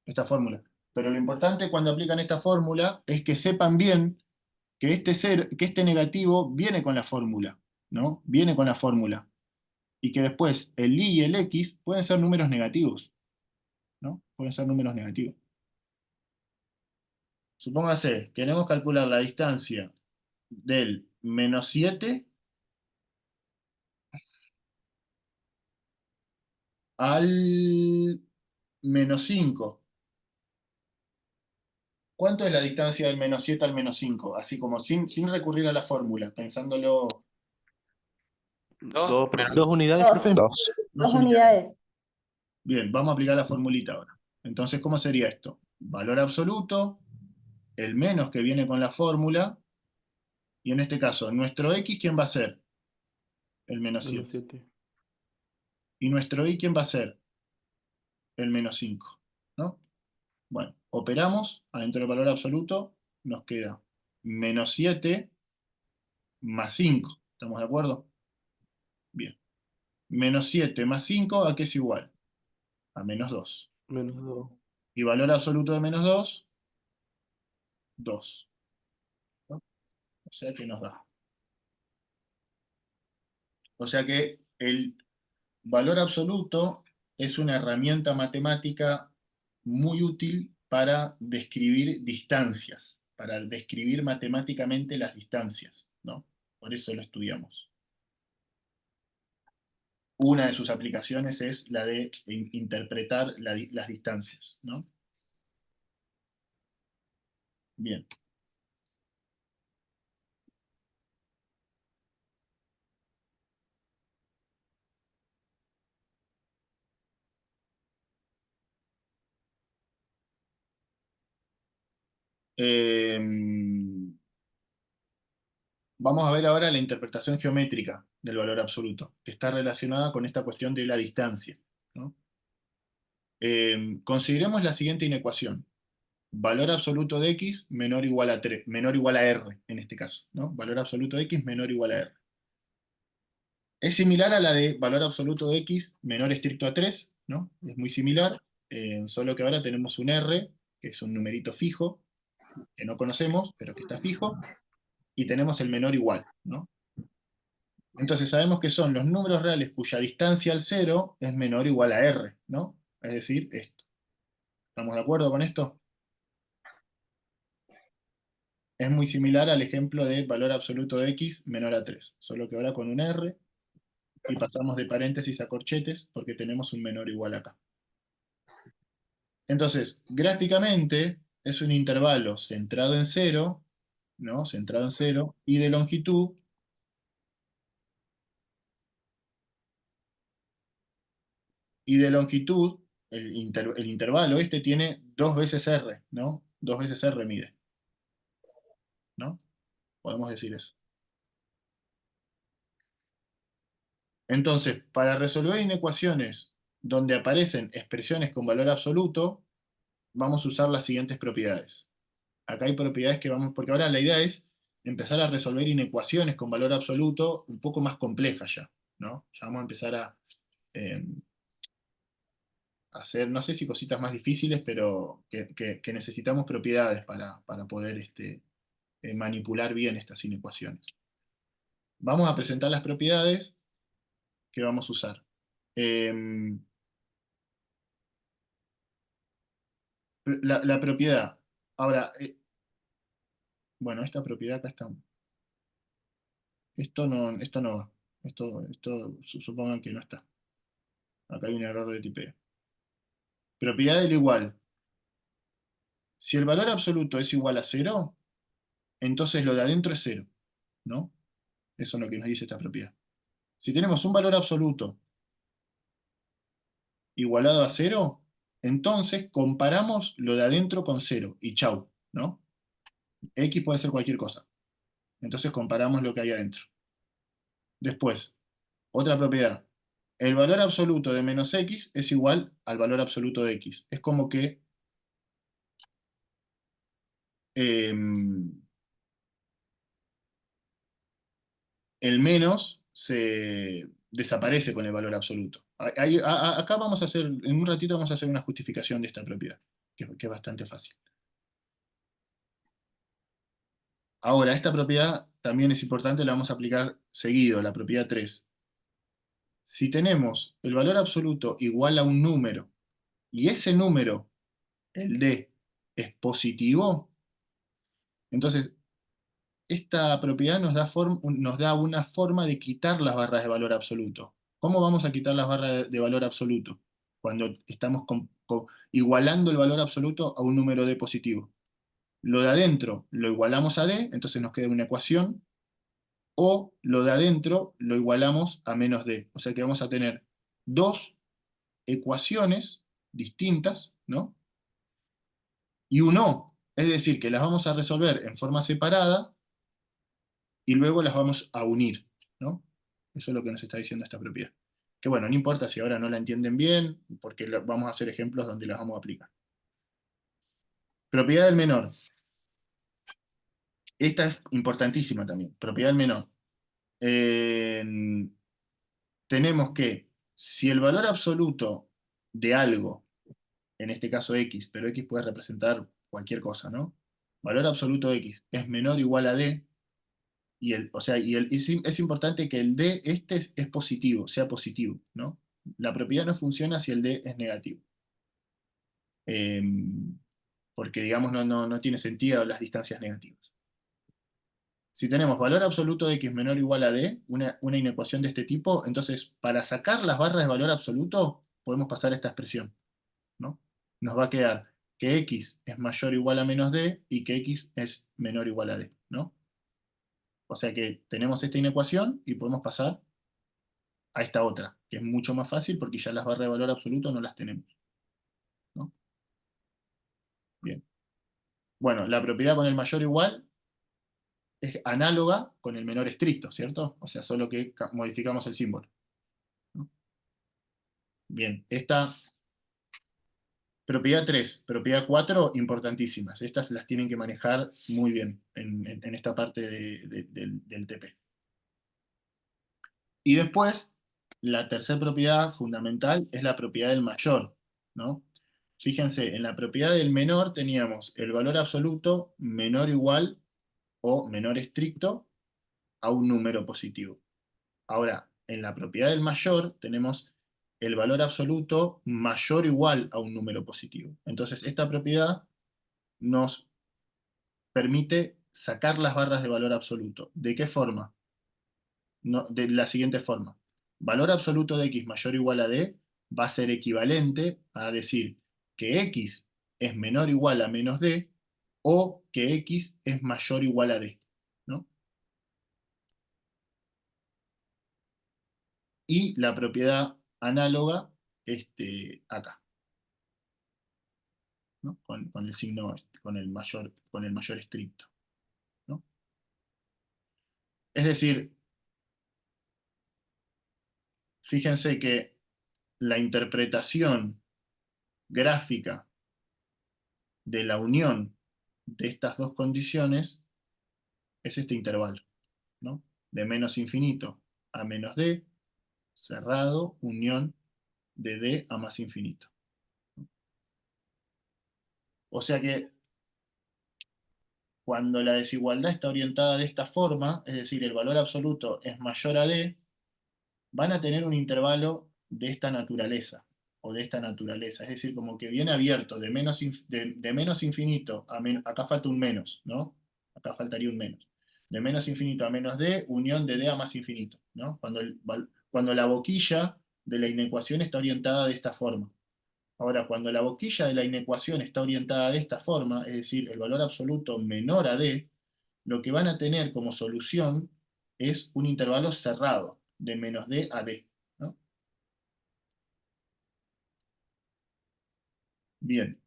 Esta fórmula. Pero lo importante cuando aplican esta fórmula es que sepan bien que que este negativo viene con la fórmula, ¿no? Viene con la fórmula. Y que después el y y el x pueden ser números negativos, ¿no? Pueden ser números negativos. Supóngase, queremos calcular la distancia del menos 7 al menos 5. ¿Cuánto es la distancia del menos 7 al menos 5? Así como sin recurrir a la fórmula, pensándolo. 2 menos 2 unidades, Dos. profe. 2. 2 Dos unidades. unidades. Bien, vamos a aplicar la formulita ahora. Entonces, ¿cómo sería esto? Valor absoluto, el menos que viene con la fórmula, y en este caso, nuestro x, ¿quién va a ser? El menos Menos 7. 7. Y nuestro y, ¿quién va a ser? El menos 5, ¿no? Bueno, operamos, adentro del valor absoluto, nos queda menos 7 más 5. ¿Estamos de acuerdo? Bien. Menos 7 más 5, ¿a qué es igual? A menos 2. Menos 2. Y valor absoluto de menos 2, 2. ¿No? O sea que nos da. O sea que el valor absoluto es una herramienta matemática muy útil para describir distancias, para describir matemáticamente las distancias, ¿no? Por eso lo estudiamos. Una de sus aplicaciones es la de interpretar las distancias, ¿no? Bien. Eh, Vamos a ver ahora la interpretación geométrica del valor absoluto, que está relacionada con esta cuestión de la distancia, ¿no? Consideremos la siguiente inecuación. Valor absoluto de x menor o igual a 3, menor o igual a r, en este caso, ¿no? Valor absoluto de x menor o igual a r. Es similar a la de valor absoluto de x menor estricto a 3, ¿no? Es muy similar, solo que ahora tenemos un r, que es un numerito fijo, que no conocemos, pero que está fijo, y tenemos el menor igual, ¿no? Entonces sabemos que son los números reales cuya distancia al cero es menor o igual a r, ¿no? Es decir, esto. ¿Estamos de acuerdo con esto? Es muy similar al ejemplo de valor absoluto de x menor a 3, solo que ahora con un r, y pasamos de paréntesis a corchetes porque tenemos un menor o igual acá. Entonces, gráficamente es un intervalo centrado en 0, ¿no? Centrado en 0, y de longitud el intervalo este tiene 2 veces R, ¿no? 2 veces R mide, ¿no? Podemos decir eso. Entonces, para resolver inecuaciones donde aparecen expresiones con valor absoluto, vamos a usar las siguientes propiedades. Acá hay propiedades que vamos, porque ahora la idea es empezar a resolver inecuaciones con valor absoluto un poco más complejas ya, ¿no? Ya vamos a empezar a eh, hacer, no sé si cositas más difíciles, pero que necesitamos propiedades para poder manipular bien estas inecuaciones. Vamos a presentar las propiedades que vamos a usar. La propiedad. Ahora, bueno, esta propiedad acá está. Esto no va. Esto supongan que no está. Acá hay un error de tipeo. Propiedad del igual. Si el valor absoluto es igual a 0, entonces lo de adentro es 0, ¿no? Eso es lo que nos dice esta propiedad. Si tenemos un valor absoluto igualado a 0, entonces comparamos lo de adentro con 0 y chau, ¿no? X puede ser cualquier cosa. Entonces comparamos lo que hay adentro. Después, otra propiedad. El valor absoluto de menos X es igual al valor absoluto de X. Es como que el menos se desaparece con el valor absoluto. Acá vamos a hacer, en un ratito vamos a hacer una justificación de esta propiedad, que es bastante fácil. Ahora, esta propiedad también es importante, la vamos a aplicar seguido, la propiedad 3. Si tenemos el valor absoluto igual a un número, y ese número, el D, es positivo, entonces esta propiedad nos da una forma de quitar las barras de valor absoluto. ¿Cómo vamos a quitar las barras de valor absoluto? Cuando estamos igualando el valor absoluto a un número D positivo. Lo de adentro lo igualamos a D, entonces nos queda una ecuación, o lo de adentro lo igualamos a menos D. O sea que vamos a tener dos ecuaciones distintas, ¿no? Y un O. Es decir, que las vamos a resolver en forma separada y luego las vamos a unir, ¿no? Eso es lo que nos está diciendo esta propiedad. Que bueno, no importa si ahora no la entienden bien, porque vamos a hacer ejemplos donde las vamos a aplicar. Propiedad del menor. Esta es importantísima también. Propiedad del menor. Tenemos que, si el valor absoluto de algo, en este caso X, pero X puede representar cualquier cosa, ¿no? Valor absoluto de X es menor o igual a D, o sea, es importante que el D es positivo, sea positivo, ¿no? La propiedad no funciona si el D es negativo. Porque, digamos, no tiene sentido las distancias negativas. Si tenemos valor absoluto de X menor o igual a D, una inecuación de este tipo, entonces, para sacar las barras de valor absoluto, podemos pasar esta expresión, ¿no? Nos va a quedar que X es mayor o igual a menos D y que X es menor o igual a D, ¿no? O sea que tenemos esta inecuación y podemos pasar a esta otra, que es mucho más fácil porque ya las barras de valor absoluto no las tenemos, ¿no? Bien. Bueno, la propiedad con el mayor o igual es análoga con el menor estricto, ¿cierto? O sea, solo que modificamos el símbolo, ¿no? Bien, esta propiedad 3, propiedad 4, importantísimas. Estas las tienen que manejar muy bien en esta parte del TP. Y después, la tercera propiedad fundamental es la propiedad del mayor, ¿no? Fíjense, en la propiedad del menor teníamos el valor absoluto menor o igual o menor estricto a un número positivo. Ahora, en la propiedad del mayor tenemos el valor absoluto mayor o igual a un número positivo. Entonces, esta propiedad nos permite sacar las barras de valor absoluto. ¿De qué forma? De la siguiente forma. Valor absoluto de X mayor o igual a D va a ser equivalente a decir que X es menor o igual a menos D o que X es mayor o igual a D, ¿no? Y la propiedad análoga acá. ¿no? Con el signo, con el mayor estricto, ¿no? Es decir, fíjense que la interpretación gráfica de la unión de estas dos condiciones es este intervalo, ¿no? De menos infinito a menos d, cerrado, unión de d a más infinito. O sea que cuando la desigualdad está orientada de esta forma, es decir, el valor absoluto es mayor a d, van a tener un intervalo de esta naturaleza, o de esta naturaleza, es decir, como que viene abierto, de menos infinito a menos, acá falta un menos, ¿no? Acá faltaría un menos. De menos infinito a menos d, unión de d a más infinito, ¿no? Cuando la boquilla de la inecuación está orientada de esta forma. Ahora, cuando la boquilla de la inecuación está orientada de esta forma, es decir, el valor absoluto menor a d, lo que van a tener como solución es un intervalo cerrado, de menos d a d, ¿no? Bien.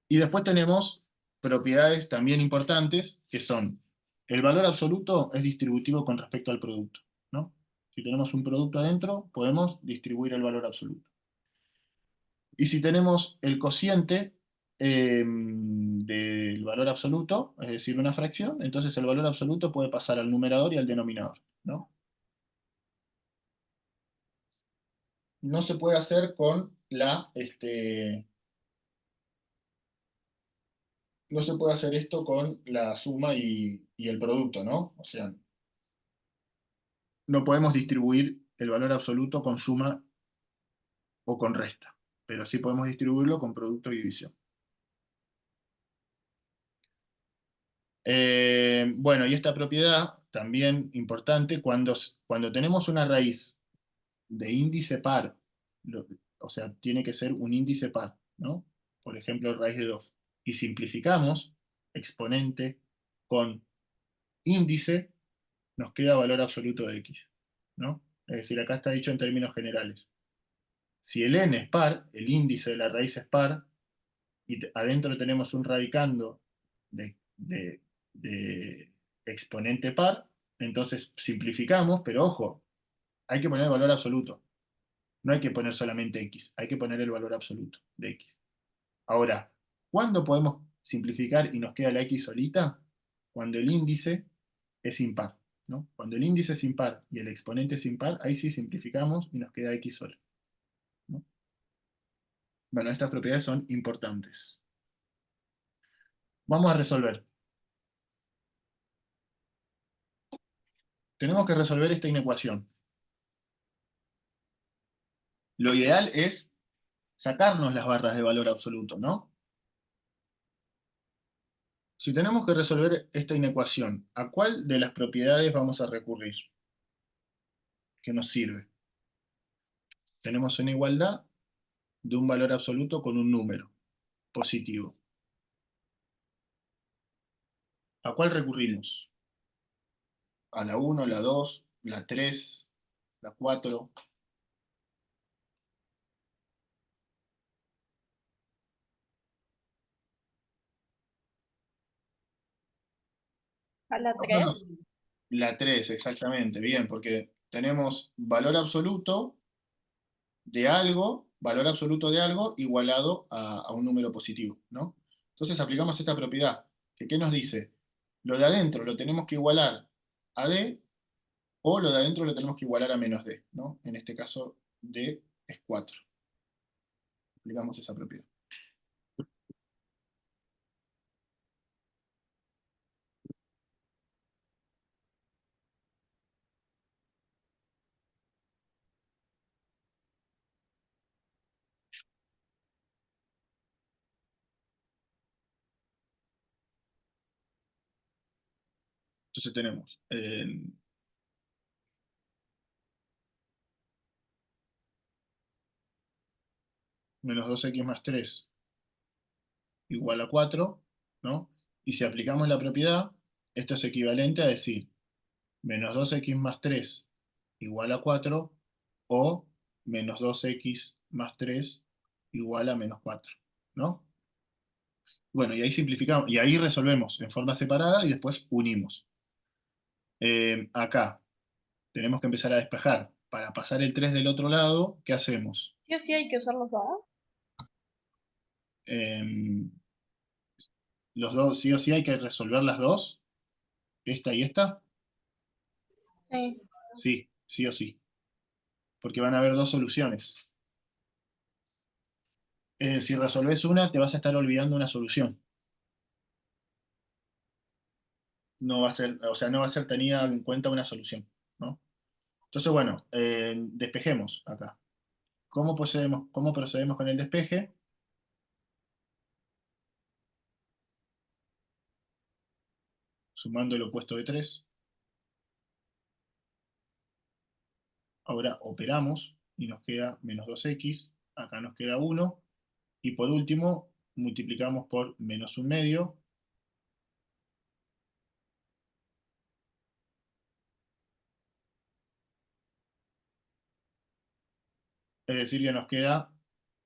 Y después tenemos propiedades también importantes, que son, el valor absoluto es distributivo con respecto al producto, ¿no? Si tenemos un producto adentro, podemos distribuir el valor absoluto. Y si tenemos el cociente del valor absoluto, es decir, una fracción, entonces el valor absoluto puede pasar al numerador y al denominador, ¿no? No se puede hacer con no se puede hacer esto con la suma y el producto, ¿no? O sea, no podemos distribuir el valor absoluto con suma o con resta, pero sí podemos distribuirlo con producto y división. Bueno, y esta propiedad también importante, cuando tenemos una raíz de índice par, o sea, tiene que ser un índice par, ¿no? Por ejemplo, raíz de 2. Y simplificamos exponente con índice, nos queda valor absoluto de x, ¿no? Es decir, acá está dicho en términos generales. Si el n es par, el índice de la raíz es par, y adentro tenemos un radicando de exponente par, entonces simplificamos, pero ojo, hay que poner el valor absoluto. No hay que poner solamente x, hay que poner el valor absoluto de x. Ahora, ¿cuándo podemos simplificar y nos queda la x solita? Cuando el índice es impar, ¿no? Cuando el índice es impar y el exponente es impar, ahí sí simplificamos y nos queda x sola, ¿no? Bueno, estas propiedades son importantes. Vamos a resolver. Tenemos que resolver esta inecuación. Lo ideal es sacarnos las barras de valor absoluto, ¿no? Si tenemos que resolver esta inecuación, ¿a cuál de las propiedades vamos a recurrir? ¿Qué nos sirve? Tenemos una igualdad de un valor absoluto con un número positivo. ¿A cuál recurrimos? ¿A la 1, la 2, la 3, la 4? A la 3. La 3, exactamente, bien, porque tenemos valor absoluto de algo, valor absoluto de algo igualado a un número positivo, ¿no? Entonces aplicamos esta propiedad, que ¿qué nos dice? Lo de adentro lo tenemos que igualar a D, o lo de adentro lo tenemos que igualar a menos D, ¿no? En este caso, D es 4. Aplicamos esa propiedad. Entonces tenemos menos 2x más 3 igual a 4, ¿no? Y si aplicamos la propiedad, esto es equivalente a decir menos 2x más 3 igual a 4, o menos 2x más 3 igual a menos 4. ¿no? Bueno, y ahí simplificamos, y ahí resolvemos en forma separada y después unimos. Acá tenemos que empezar a despejar. Para pasar el 3 del otro lado, ¿qué hacemos? Sí o sí hay que usar los dados. Em, los dos, sí o sí hay que resolver las dos, esta y esta. Sí. Sí, sí o sí, porque van a haber dos soluciones. Si resolves una, te vas a estar olvidando una solución. No va a ser, o sea, no va a ser tenida en cuenta una solución, ¿no? Entonces, bueno, despejemos acá. Cómo procedemos con el despeje? Sumando el opuesto de 3. Ahora operamos y nos queda menos 2x. Acá nos queda 1. Y por último, multiplicamos por menos 1/2. Es decir, que nos queda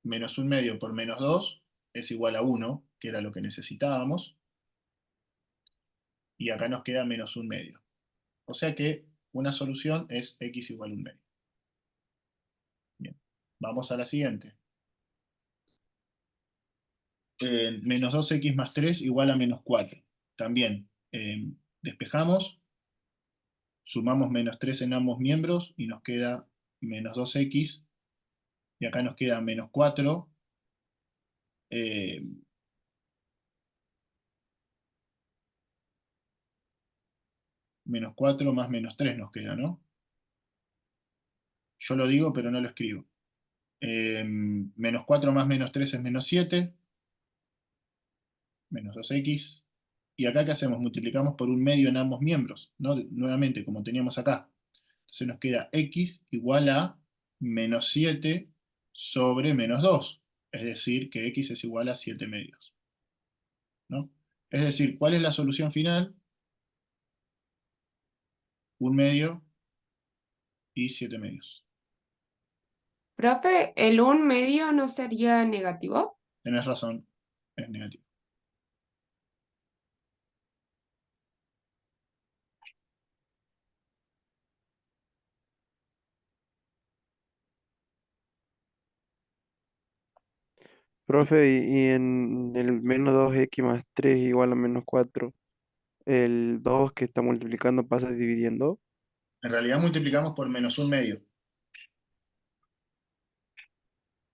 menos 1/2 por menos 2 es igual a 1, que era lo que necesitábamos. Y acá nos queda menos 1/2. O sea que una solución es x igual a 1/2. Bien, vamos a la siguiente. Menos 2x más 3 igual a menos 4. También despejamos, sumamos menos 3 en ambos miembros y nos queda menos 2x. Y acá nos queda menos 4. eh, Menos 4 más menos 3 nos queda, ¿no? Yo lo digo, pero no lo escribo. Menos 4 más menos 3 es menos 7. Menos 2x. ¿Y acá qué hacemos? Multiplicamos por 1/2 en ambos miembros, ¿no? Nuevamente, como teníamos acá. Entonces nos queda x igual a menos 7 sobre menos 2. Es decir, que x es igual a 7/2. ¿No? Es decir, ¿cuál es la solución final? 1/2 y 7/2. Profe, ¿el 1/2 no sería negativo? Tenés razón, es negativo. Profe, y en el menos 2x más 3 igual a menos 4, el 2 que está multiplicando pasa dividiendo. En realidad multiplicamos por menos 1/2,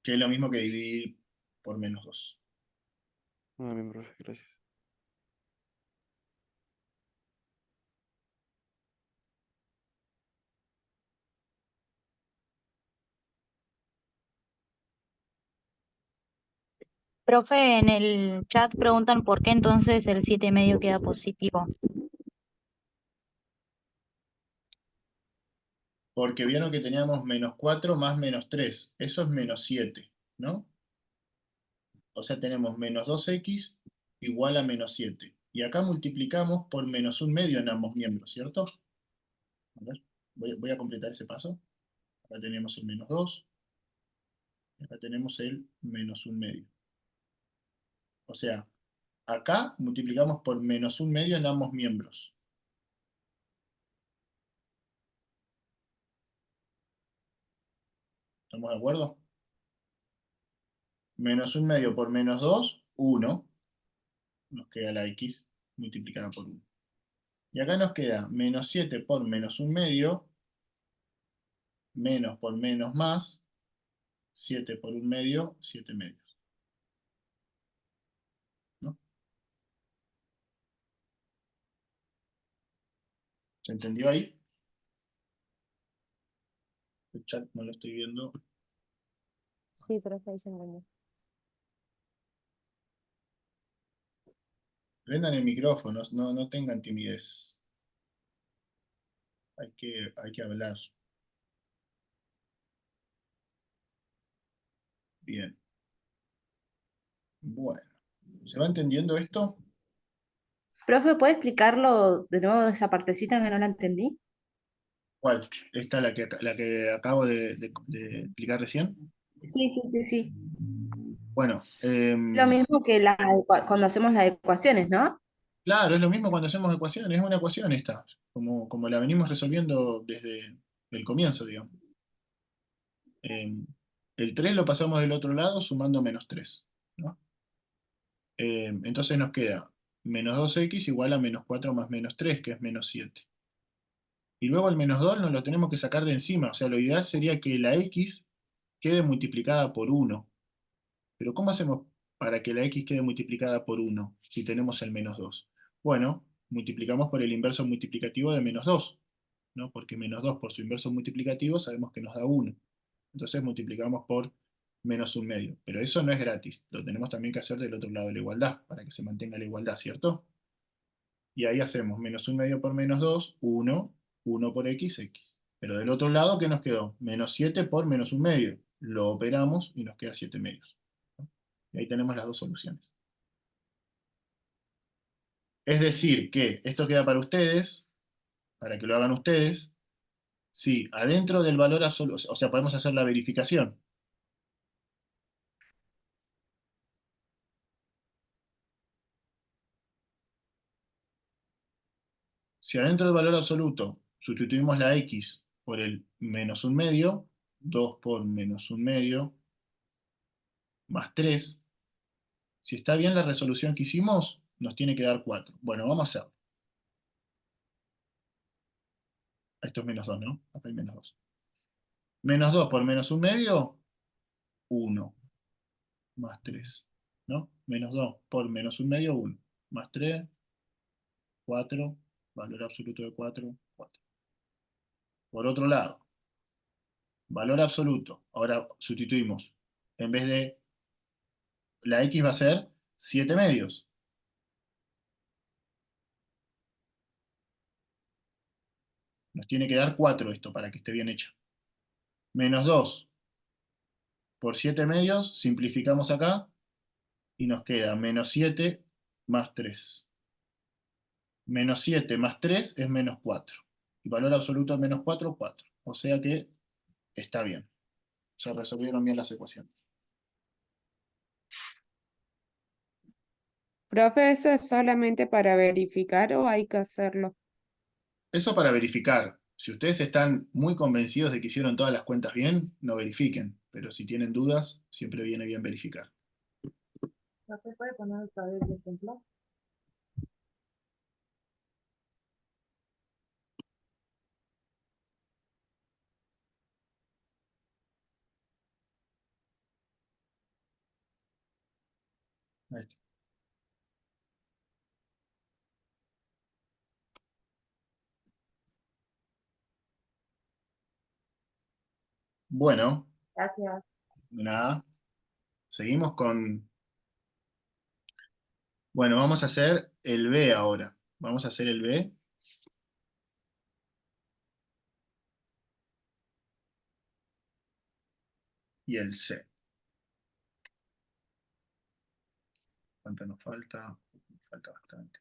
que es lo mismo que dividir por menos 2. Ah, bien, profe, gracias. Profe, en el chat preguntan por qué entonces el 7,5 queda positivo. Porque vieron que teníamos menos 4 más menos 3. Eso es menos 7, ¿no? O sea, tenemos menos 2x igual a menos 7. Y acá multiplicamos por menos 1/2 en ambos miembros, ¿cierto? A ver, voy a completar ese paso. Acá tenemos el menos 2. Y acá tenemos el menos 1/2. O sea, acá multiplicamos por menos 1/2 en ambos miembros. ¿Estamos de acuerdo? Menos 1/2 por menos 2, 1. Nos queda la x multiplicada por 1. Y acá nos queda menos 7 por menos 1/2, menos por menos más, 7 por 1/2, 7/2. ¿No? ¿Se entendió ahí? El chat no lo estoy viendo. Sí, profe, ahí se entendió. Prendan el micrófono, no tengan timidez. Hay que hablar. Bien. Bueno. ¿Se va entendiendo esto? Profe, ¿puede explicarlo de nuevo esa partecita que no la entendí? ¿Cuál? ¿Esta la que acabo de explicar recién? Sí, sí, sí, sí. Bueno. Bueno, Lo mismo que cuando hacemos las ecuaciones, ¿no? claro, es lo mismo cuando hacemos ecuaciones, es una ecuación esta, como la venimos resolviendo desde el comienzo, digamos. El 3 lo pasamos del otro lado sumando menos 3, ¿no? Entonces nos queda menos 2x igual a menos 4 más menos 3, que es menos 7. Y luego el menos 2 nos lo tenemos que sacar de encima, o sea, lo ideal sería que la x quede multiplicada por 1. Pero ¿cómo hacemos para que la x quede multiplicada por 1 si tenemos el menos 2? Bueno, multiplicamos por el inverso multiplicativo de menos 2, ¿no? Porque menos 2 por su inverso multiplicativo sabemos que nos da 1. Entonces multiplicamos por menos un medio. Pero eso no es gratis, lo tenemos también que hacer del otro lado de la igualdad, para que se mantenga la igualdad, ¿cierto? Y ahí hacemos menos un medio por menos 2, 1, 1 por x, x. Pero del otro lado, ¿qué nos quedó? Menos 7 por menos un medio. Lo operamos y nos queda 7 medios. Y ahí tenemos las dos soluciones. Es decir, que esto queda para ustedes, para que lo hagan ustedes, si adentro del valor absoluto, o sea, podemos hacer la verificación. Si adentro del valor absoluto sustituimos la x por el menos un medio, 2 por menos un medio, más 3, si está bien la resolución que hicimos, nos tiene que dar 4. Bueno, vamos a hacerlo. Esto es menos 2, ¿no? Acá hay menos 2. Menos 2 por menos un medio, 1. Más 3, ¿no? Menos 2 por menos un medio, 1. Más 3, 4. Valor absoluto de 4, 4. Por otro lado, valor absoluto. Ahora sustituimos. En vez de la x va a ser 7 medios. Nos tiene que dar 4 esto para que esté bien hecho. Menos 2 por 7 medios, simplificamos acá, y nos queda menos 7 más 3. Menos 7 más 3 es menos 4. Y valor absoluto de menos 4, 4. O sea que está bien. Se resolvieron bien las ecuaciones. Profe, ¿eso es solamente para verificar o hay que hacerlo? Eso para verificar. Si ustedes están muy convencidos de que hicieron todas las cuentas bien, no verifiquen. Pero si tienen dudas, siempre viene bien verificar. ¿No se puede poner otra vez el ejemplo? Ahí está. Bueno, Gracias. nada. Seguimos con... Bueno, vamos a hacer el B ahora. Vamos a hacer el B. Y el C. ¿Cuánto nos falta? Nos falta bastante.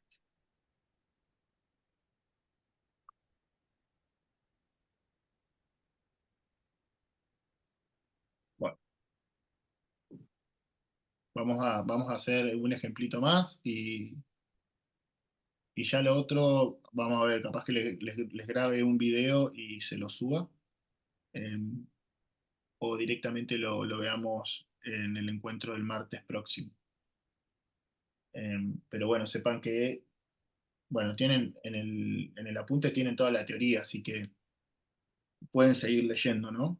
Bueno, vamos a hacer un ejemplito más y ya lo otro, vamos a ver, capaz que les grabe un video y se lo suba. O directamente lo veamos en el encuentro del martes próximo. Pero bueno, sepan que, bueno, tienen en el apunte tienen toda la teoría, así que pueden seguir leyendo, ¿no?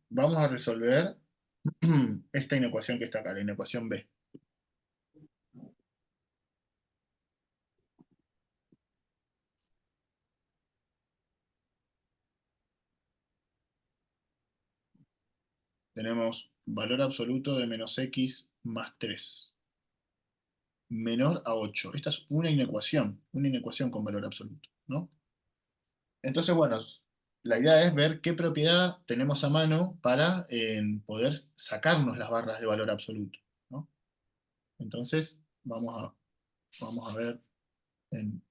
Vamos a resolver esta inecuación que está acá, la inecuación B. Tenemos valor absoluto de menos x más 3, menor a 8. Esta es una inecuación con valor absoluto, ¿no? Entonces, bueno, la idea es ver qué propiedad tenemos a mano para poder sacarnos las barras de valor absoluto, ¿no? Entonces, vamos a ver en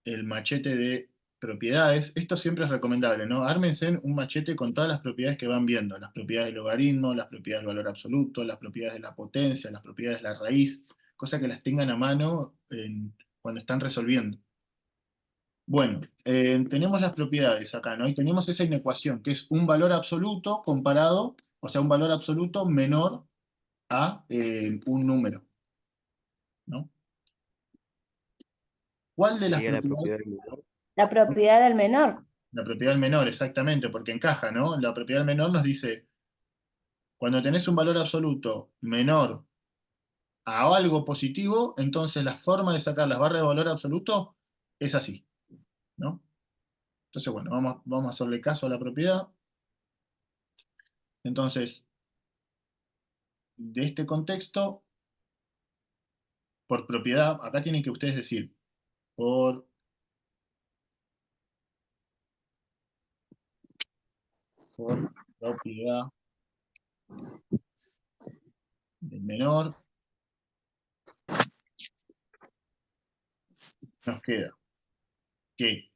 el machete de propiedades, esto siempre es recomendable, ¿no? Ármense un machete con todas las propiedades que van viendo, las propiedades del logaritmo, las propiedades del valor absoluto, las propiedades de la potencia, las propiedades de la raíz, cosa que las tengan a mano cuando están resolviendo. Bueno, tenemos las propiedades acá, ¿no? Y tenemos esa inecuación, que es un valor absoluto comparado, o sea, un valor absoluto menor a un número, ¿no? ¿Cuál de las Sería la propiedades? propiedad del menor. La propiedad del menor. La propiedad del menor, exactamente, porque encaja, ¿no? La propiedad del menor nos dice, cuando tenés un valor absoluto menor a algo positivo, entonces la forma de sacar las barras de valor absoluto es así, ¿no? Entonces, bueno, vamos a hacerle caso a la propiedad. Entonces, de este contexto, por propiedad, acá tienen que ustedes decir, por propiedad del menor, nos queda que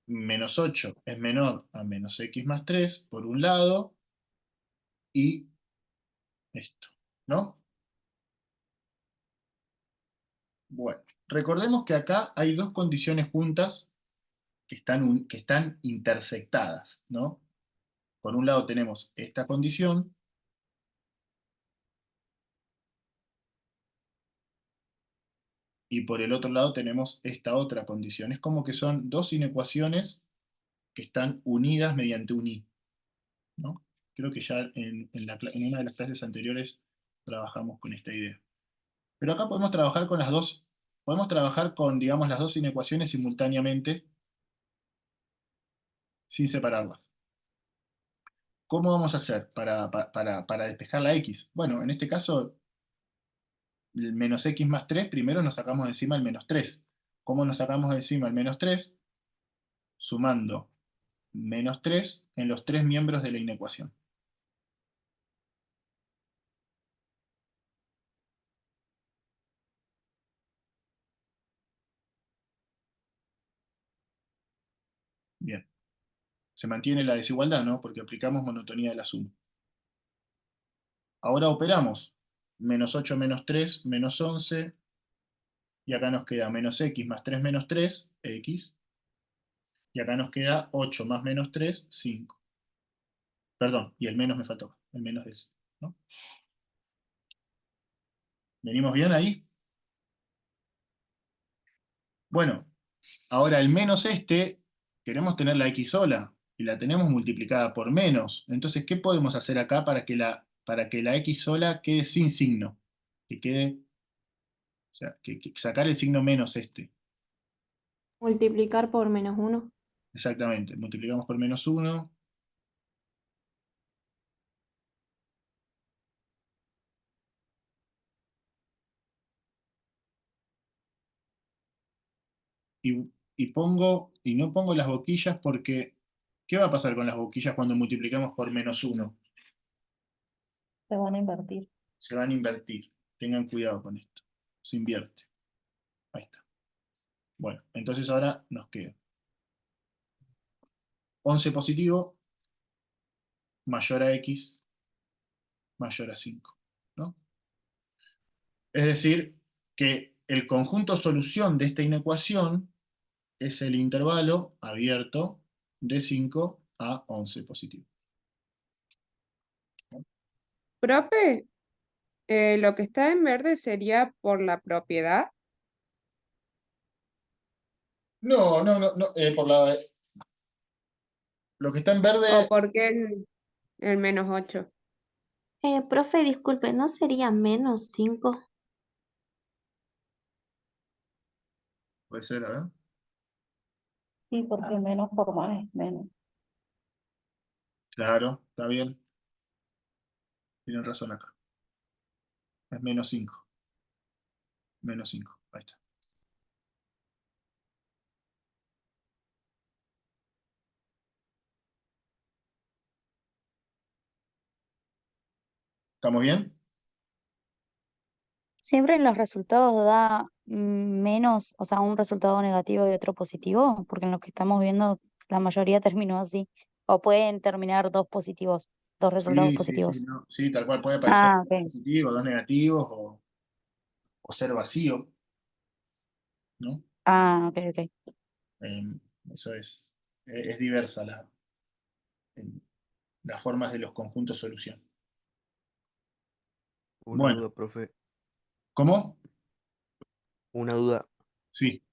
menos 8 es menor a menos x más 3, por un lado, y esto, ¿no? Bueno, recordemos que acá hay dos condiciones juntas que están intersectadas, ¿no? Por un lado tenemos esta condición, y por el otro lado tenemos esta otra condición. Es como que son dos inecuaciones que están unidas mediante un i, ¿no? Creo que ya en una de las clases anteriores trabajamos con esta idea. Pero acá podemos trabajar con las dos, podemos trabajar con, digamos, las dos inecuaciones simultáneamente, sin separarlas. ¿Cómo vamos a hacer para despejar la x? Bueno, en este caso, el menos x más 3, primero nos sacamos de encima el menos 3. ¿Cómo nos sacamos de encima el menos 3? Sumando menos 3 en los tres miembros de la inecuación. Bien. Se mantiene la desigualdad, ¿no? Porque aplicamos monotonía de la suma. Ahora operamos. Menos 8 menos 3, menos 11. Y acá nos queda menos x más 3 menos 3, x. Y acá nos queda 8 más menos 3, 5. Perdón, y el menos me faltó. El menos es, ¿no? ¿Venimos bien ahí? Bueno, ahora el menos queremos tener la x sola. Y la tenemos multiplicada por menos. Entonces, ¿qué podemos hacer acá para que la x sola quede sin signo? Que quede, o sea, que sacar el signo menos Multiplicar por -1. Exactamente, multiplicamos por menos 1. Y no pongo las boquillas porque, ¿qué va a pasar con las boquillas cuando multiplicamos por menos 1? Se van a invertir. Se van a invertir. Tengan cuidado con esto. Se invierte. Ahí está. Bueno, entonces ahora nos queda 11 positivo mayor a x mayor a 5, ¿no? Es decir, que el conjunto solución de esta inecuación es el intervalo abierto de 5 a 11 positivo. Profe, lo que está en verde sería por la propiedad. No, no, no, no, lo que está en ¿O verde, por qué el menos 8? Profe, disculpe, ¿no sería menos 5? puede ser, a ver. Sí, porque menos por más es menos. Claro, está bien. Tienen razón acá. Es menos 5. Menos 5. Ahí está. ¿Estamos bien? Siempre en los resultados da menos, o sea, un resultado negativo y otro positivo? Porque en lo que estamos viendo, la mayoría terminó así. O pueden terminar dos positivos, dos resultados Sí, sí, sí, positivos. no. Sí, tal cual puede aparecer Ah, dos ok. positivos, dos negativos o ser vacío, ¿no? Ah, ok, ok. Em, Eso es diversa em, las formas de los conjuntos solución. Una Bueno, duda, profe, ¿cómo? una duda. Sí.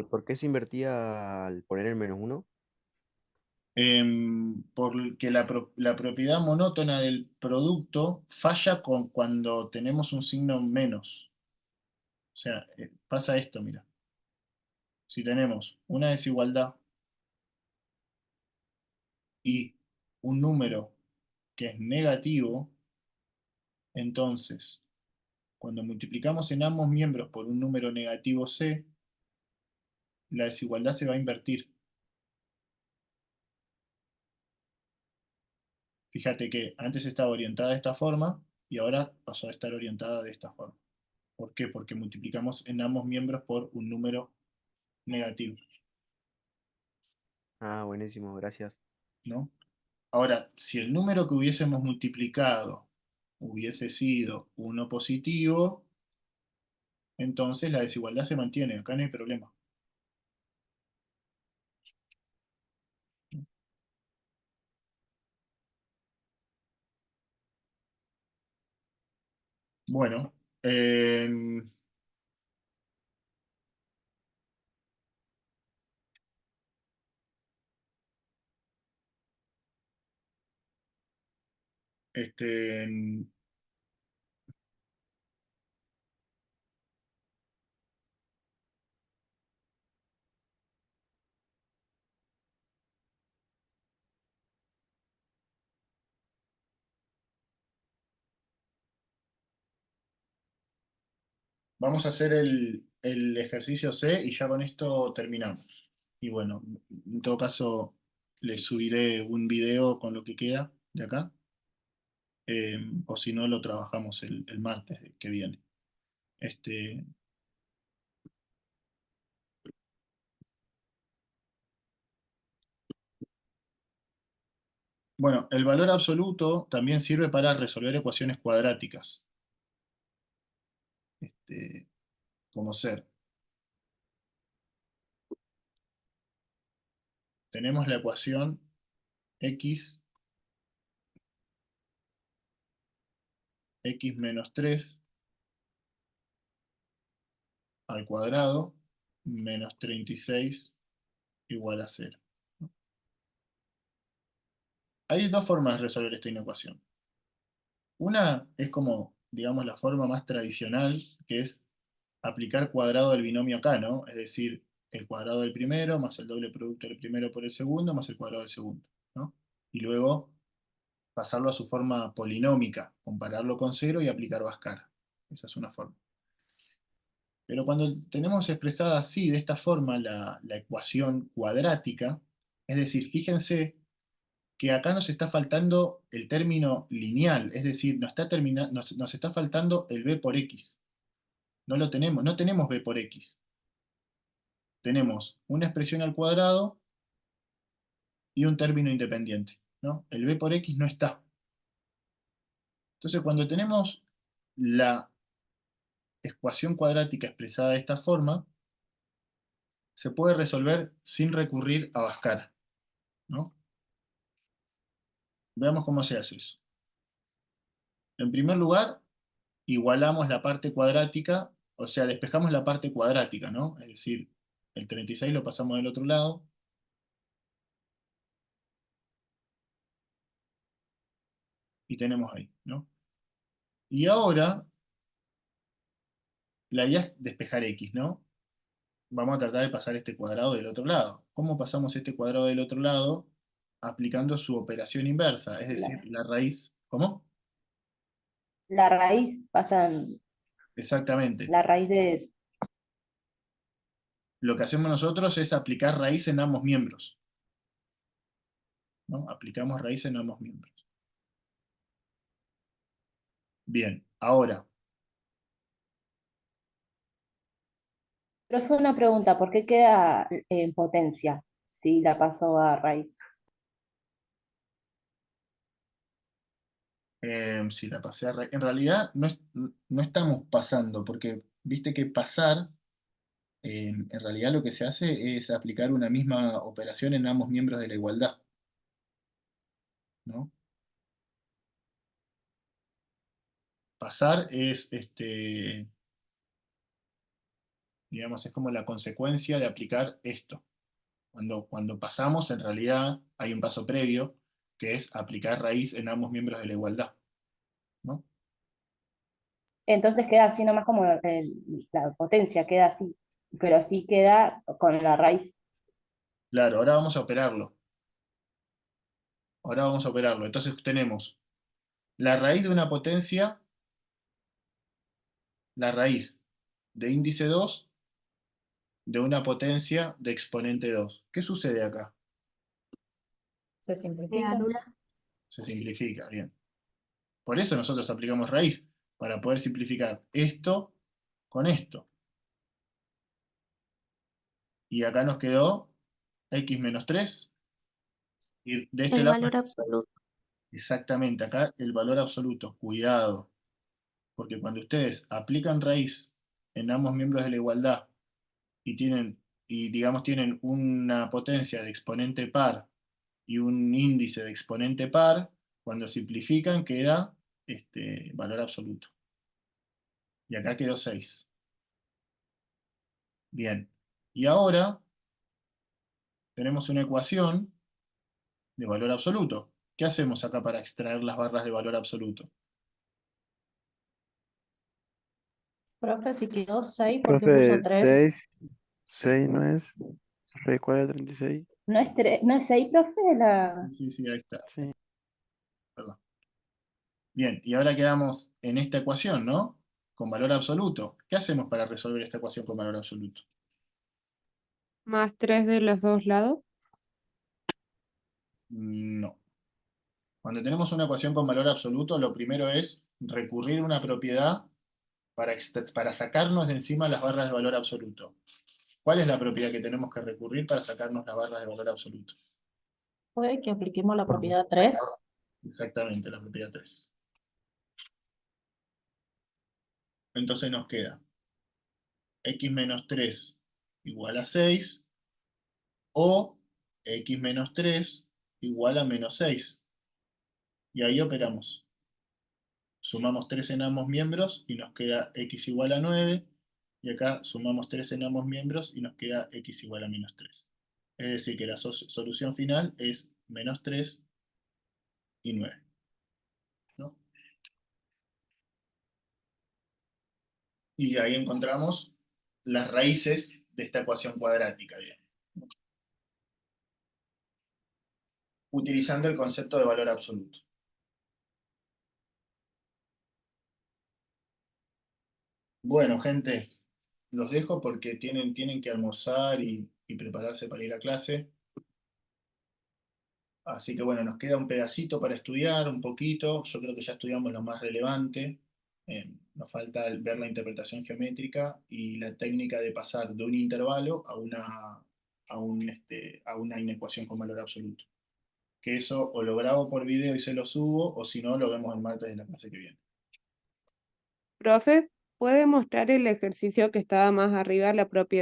¿Por qué se invertía al poner el -1? Porque la propiedad monótona del producto falla cuando tenemos un signo menos. O sea, pasa esto, mira. Si tenemos una desigualdad y un número que es negativo, entonces, cuando multiplicamos en ambos miembros por un número negativo c, la desigualdad se va a invertir. Fíjate que antes estaba orientada de esta forma y ahora pasó a estar orientada de esta forma. ¿Por qué? Porque multiplicamos en ambos miembros por un número negativo, Ah, buenísimo, gracias. ¿no? Ahora, si el número que hubiésemos multiplicado hubiese sido uno positivo, entonces la desigualdad se mantiene, acá no hay problema. Bueno, este, vamos a hacer el ejercicio C y ya con esto terminamos. Y bueno, en todo caso, les subiré un video con lo que queda de acá, o si no, lo trabajamos el martes que viene. Este, bueno, el valor absoluto también sirve para resolver ecuaciones cuadráticas, como ser. Tenemos la ecuación x menos 3 al cuadrado menos 36 igual a 0. Hay dos formas de resolver esta inecuación. Una es como, digamos, la forma más tradicional, que es aplicar cuadrado del binomio acá, ¿no? Es decir, el cuadrado del primero más el doble producto del primero por el segundo más el cuadrado del segundo, ¿no? Y luego pasarlo a su forma polinómica, compararlo con cero y aplicar Bhaskara. Esa es una forma. Pero cuando tenemos expresada así, de esta forma, la ecuación cuadrática, es decir, fíjense que acá nos está faltando el término lineal, es decir, nos está faltando el b por x. No lo tenemos, no tenemos b por x. Tenemos una expresión al cuadrado y un término independiente, ¿no? El b por x no está. Entonces, cuando tenemos la ecuación cuadrática expresada de esta forma, se puede resolver sin recurrir a Bhaskara, ¿no? Veamos cómo se hace eso. En primer lugar, igualamos la parte cuadrática, o sea, despejamos la parte cuadrática, ¿no? Es decir, el 36 lo pasamos del otro lado. Y tenemos ahí, ¿no? Y ahora, la idea es despejar x, ¿no? Vamos a tratar de pasar este cuadrado del otro lado. ¿Cómo pasamos este cuadrado del otro lado? Aplicando su operación inversa, es decir, La, la raíz. ¿Cómo? la raíz pasa, Exactamente. la raíz de, Lo que hacemos nosotros es aplicar raíz en ambos miembros, ¿no? Aplicamos raíz en ambos miembros. Bien, ahora, Profe, una pregunta, ¿por qué queda en potencia si la paso a raíz? Si la pasé en realidad no estamos pasando, porque viste que pasar, en realidad lo que se hace es aplicar una misma operación en ambos miembros de la igualdad, ¿no? Pasar es, digamos, es como la consecuencia de aplicar esto. Cuando pasamos, en realidad hay un paso previo, que es aplicar raíz en ambos miembros de la igualdad, ¿no? Entonces queda así nomás como la potencia, queda así, pero sí queda con la raíz. Claro, ahora vamos a operarlo. Ahora vamos a operarlo. Entonces tenemos la raíz de una potencia, la raíz de índice 2 de una potencia de exponente 2. ¿Qué sucede acá? Se Se simplifica. anula. Se simplifica, bien. Por eso nosotros aplicamos raíz, para poder simplificar esto con esto. Y acá nos quedó x menos 3. Y de este El lado, valor absoluto. exactamente, acá el valor absoluto. Cuidado, porque cuando ustedes aplican raíz en ambos miembros de la igualdad y digamos tienen una potencia de exponente par y un índice de exponente par, cuando simplifican queda valor absoluto. Y acá quedó 6. Bien. Y ahora tenemos una ecuación de valor absoluto. ¿Qué hacemos acá para extraer las barras de valor absoluto? Profe, si quedó 6, ¿por qué Profe, puso 3? 6 no es raíz cuadrada de 36. ¿No es 6, profe? Sí, ahí está. Sí. Perdón. Bien, y ahora quedamos en esta ecuación, ¿no? Con valor absoluto. ¿Qué hacemos para resolver esta ecuación con valor absoluto? Más 3 de los dos lados. No. Cuando tenemos una ecuación con valor absoluto, lo primero es recurrir a una propiedad para sacarnos de encima las barras de valor absoluto. ¿Cuál es la propiedad que tenemos que recurrir para sacarnos las barras de valor absoluto? Puede que apliquemos la propiedad 3. Exactamente, la propiedad 3. Entonces nos queda x menos 3 igual a 6 o x menos 3 igual a menos 6. Y ahí operamos. Sumamos 3 en ambos miembros y nos queda x igual a 9. Y acá sumamos 3 en ambos miembros y nos queda x igual a menos 3. Es decir, que la solución final es menos 3 y 9. ¿No? Y ahí encontramos las raíces de esta ecuación cuadrática, bien, utilizando el concepto de valor absoluto. Bueno, gente, los dejo porque tienen que almorzar y prepararse para ir a clase. Así que bueno, nos queda un pedacito para estudiar, un poquito. Yo creo que ya estudiamos lo más relevante. Nos falta ver la interpretación geométrica y la técnica de pasar de un intervalo a una inecuación con valor absoluto. Que eso o lo grabo por video y se lo subo, o si no, lo vemos el martes de la clase que viene. Profe, ¿puede mostrar el ejercicio que estaba más arriba, la propiedad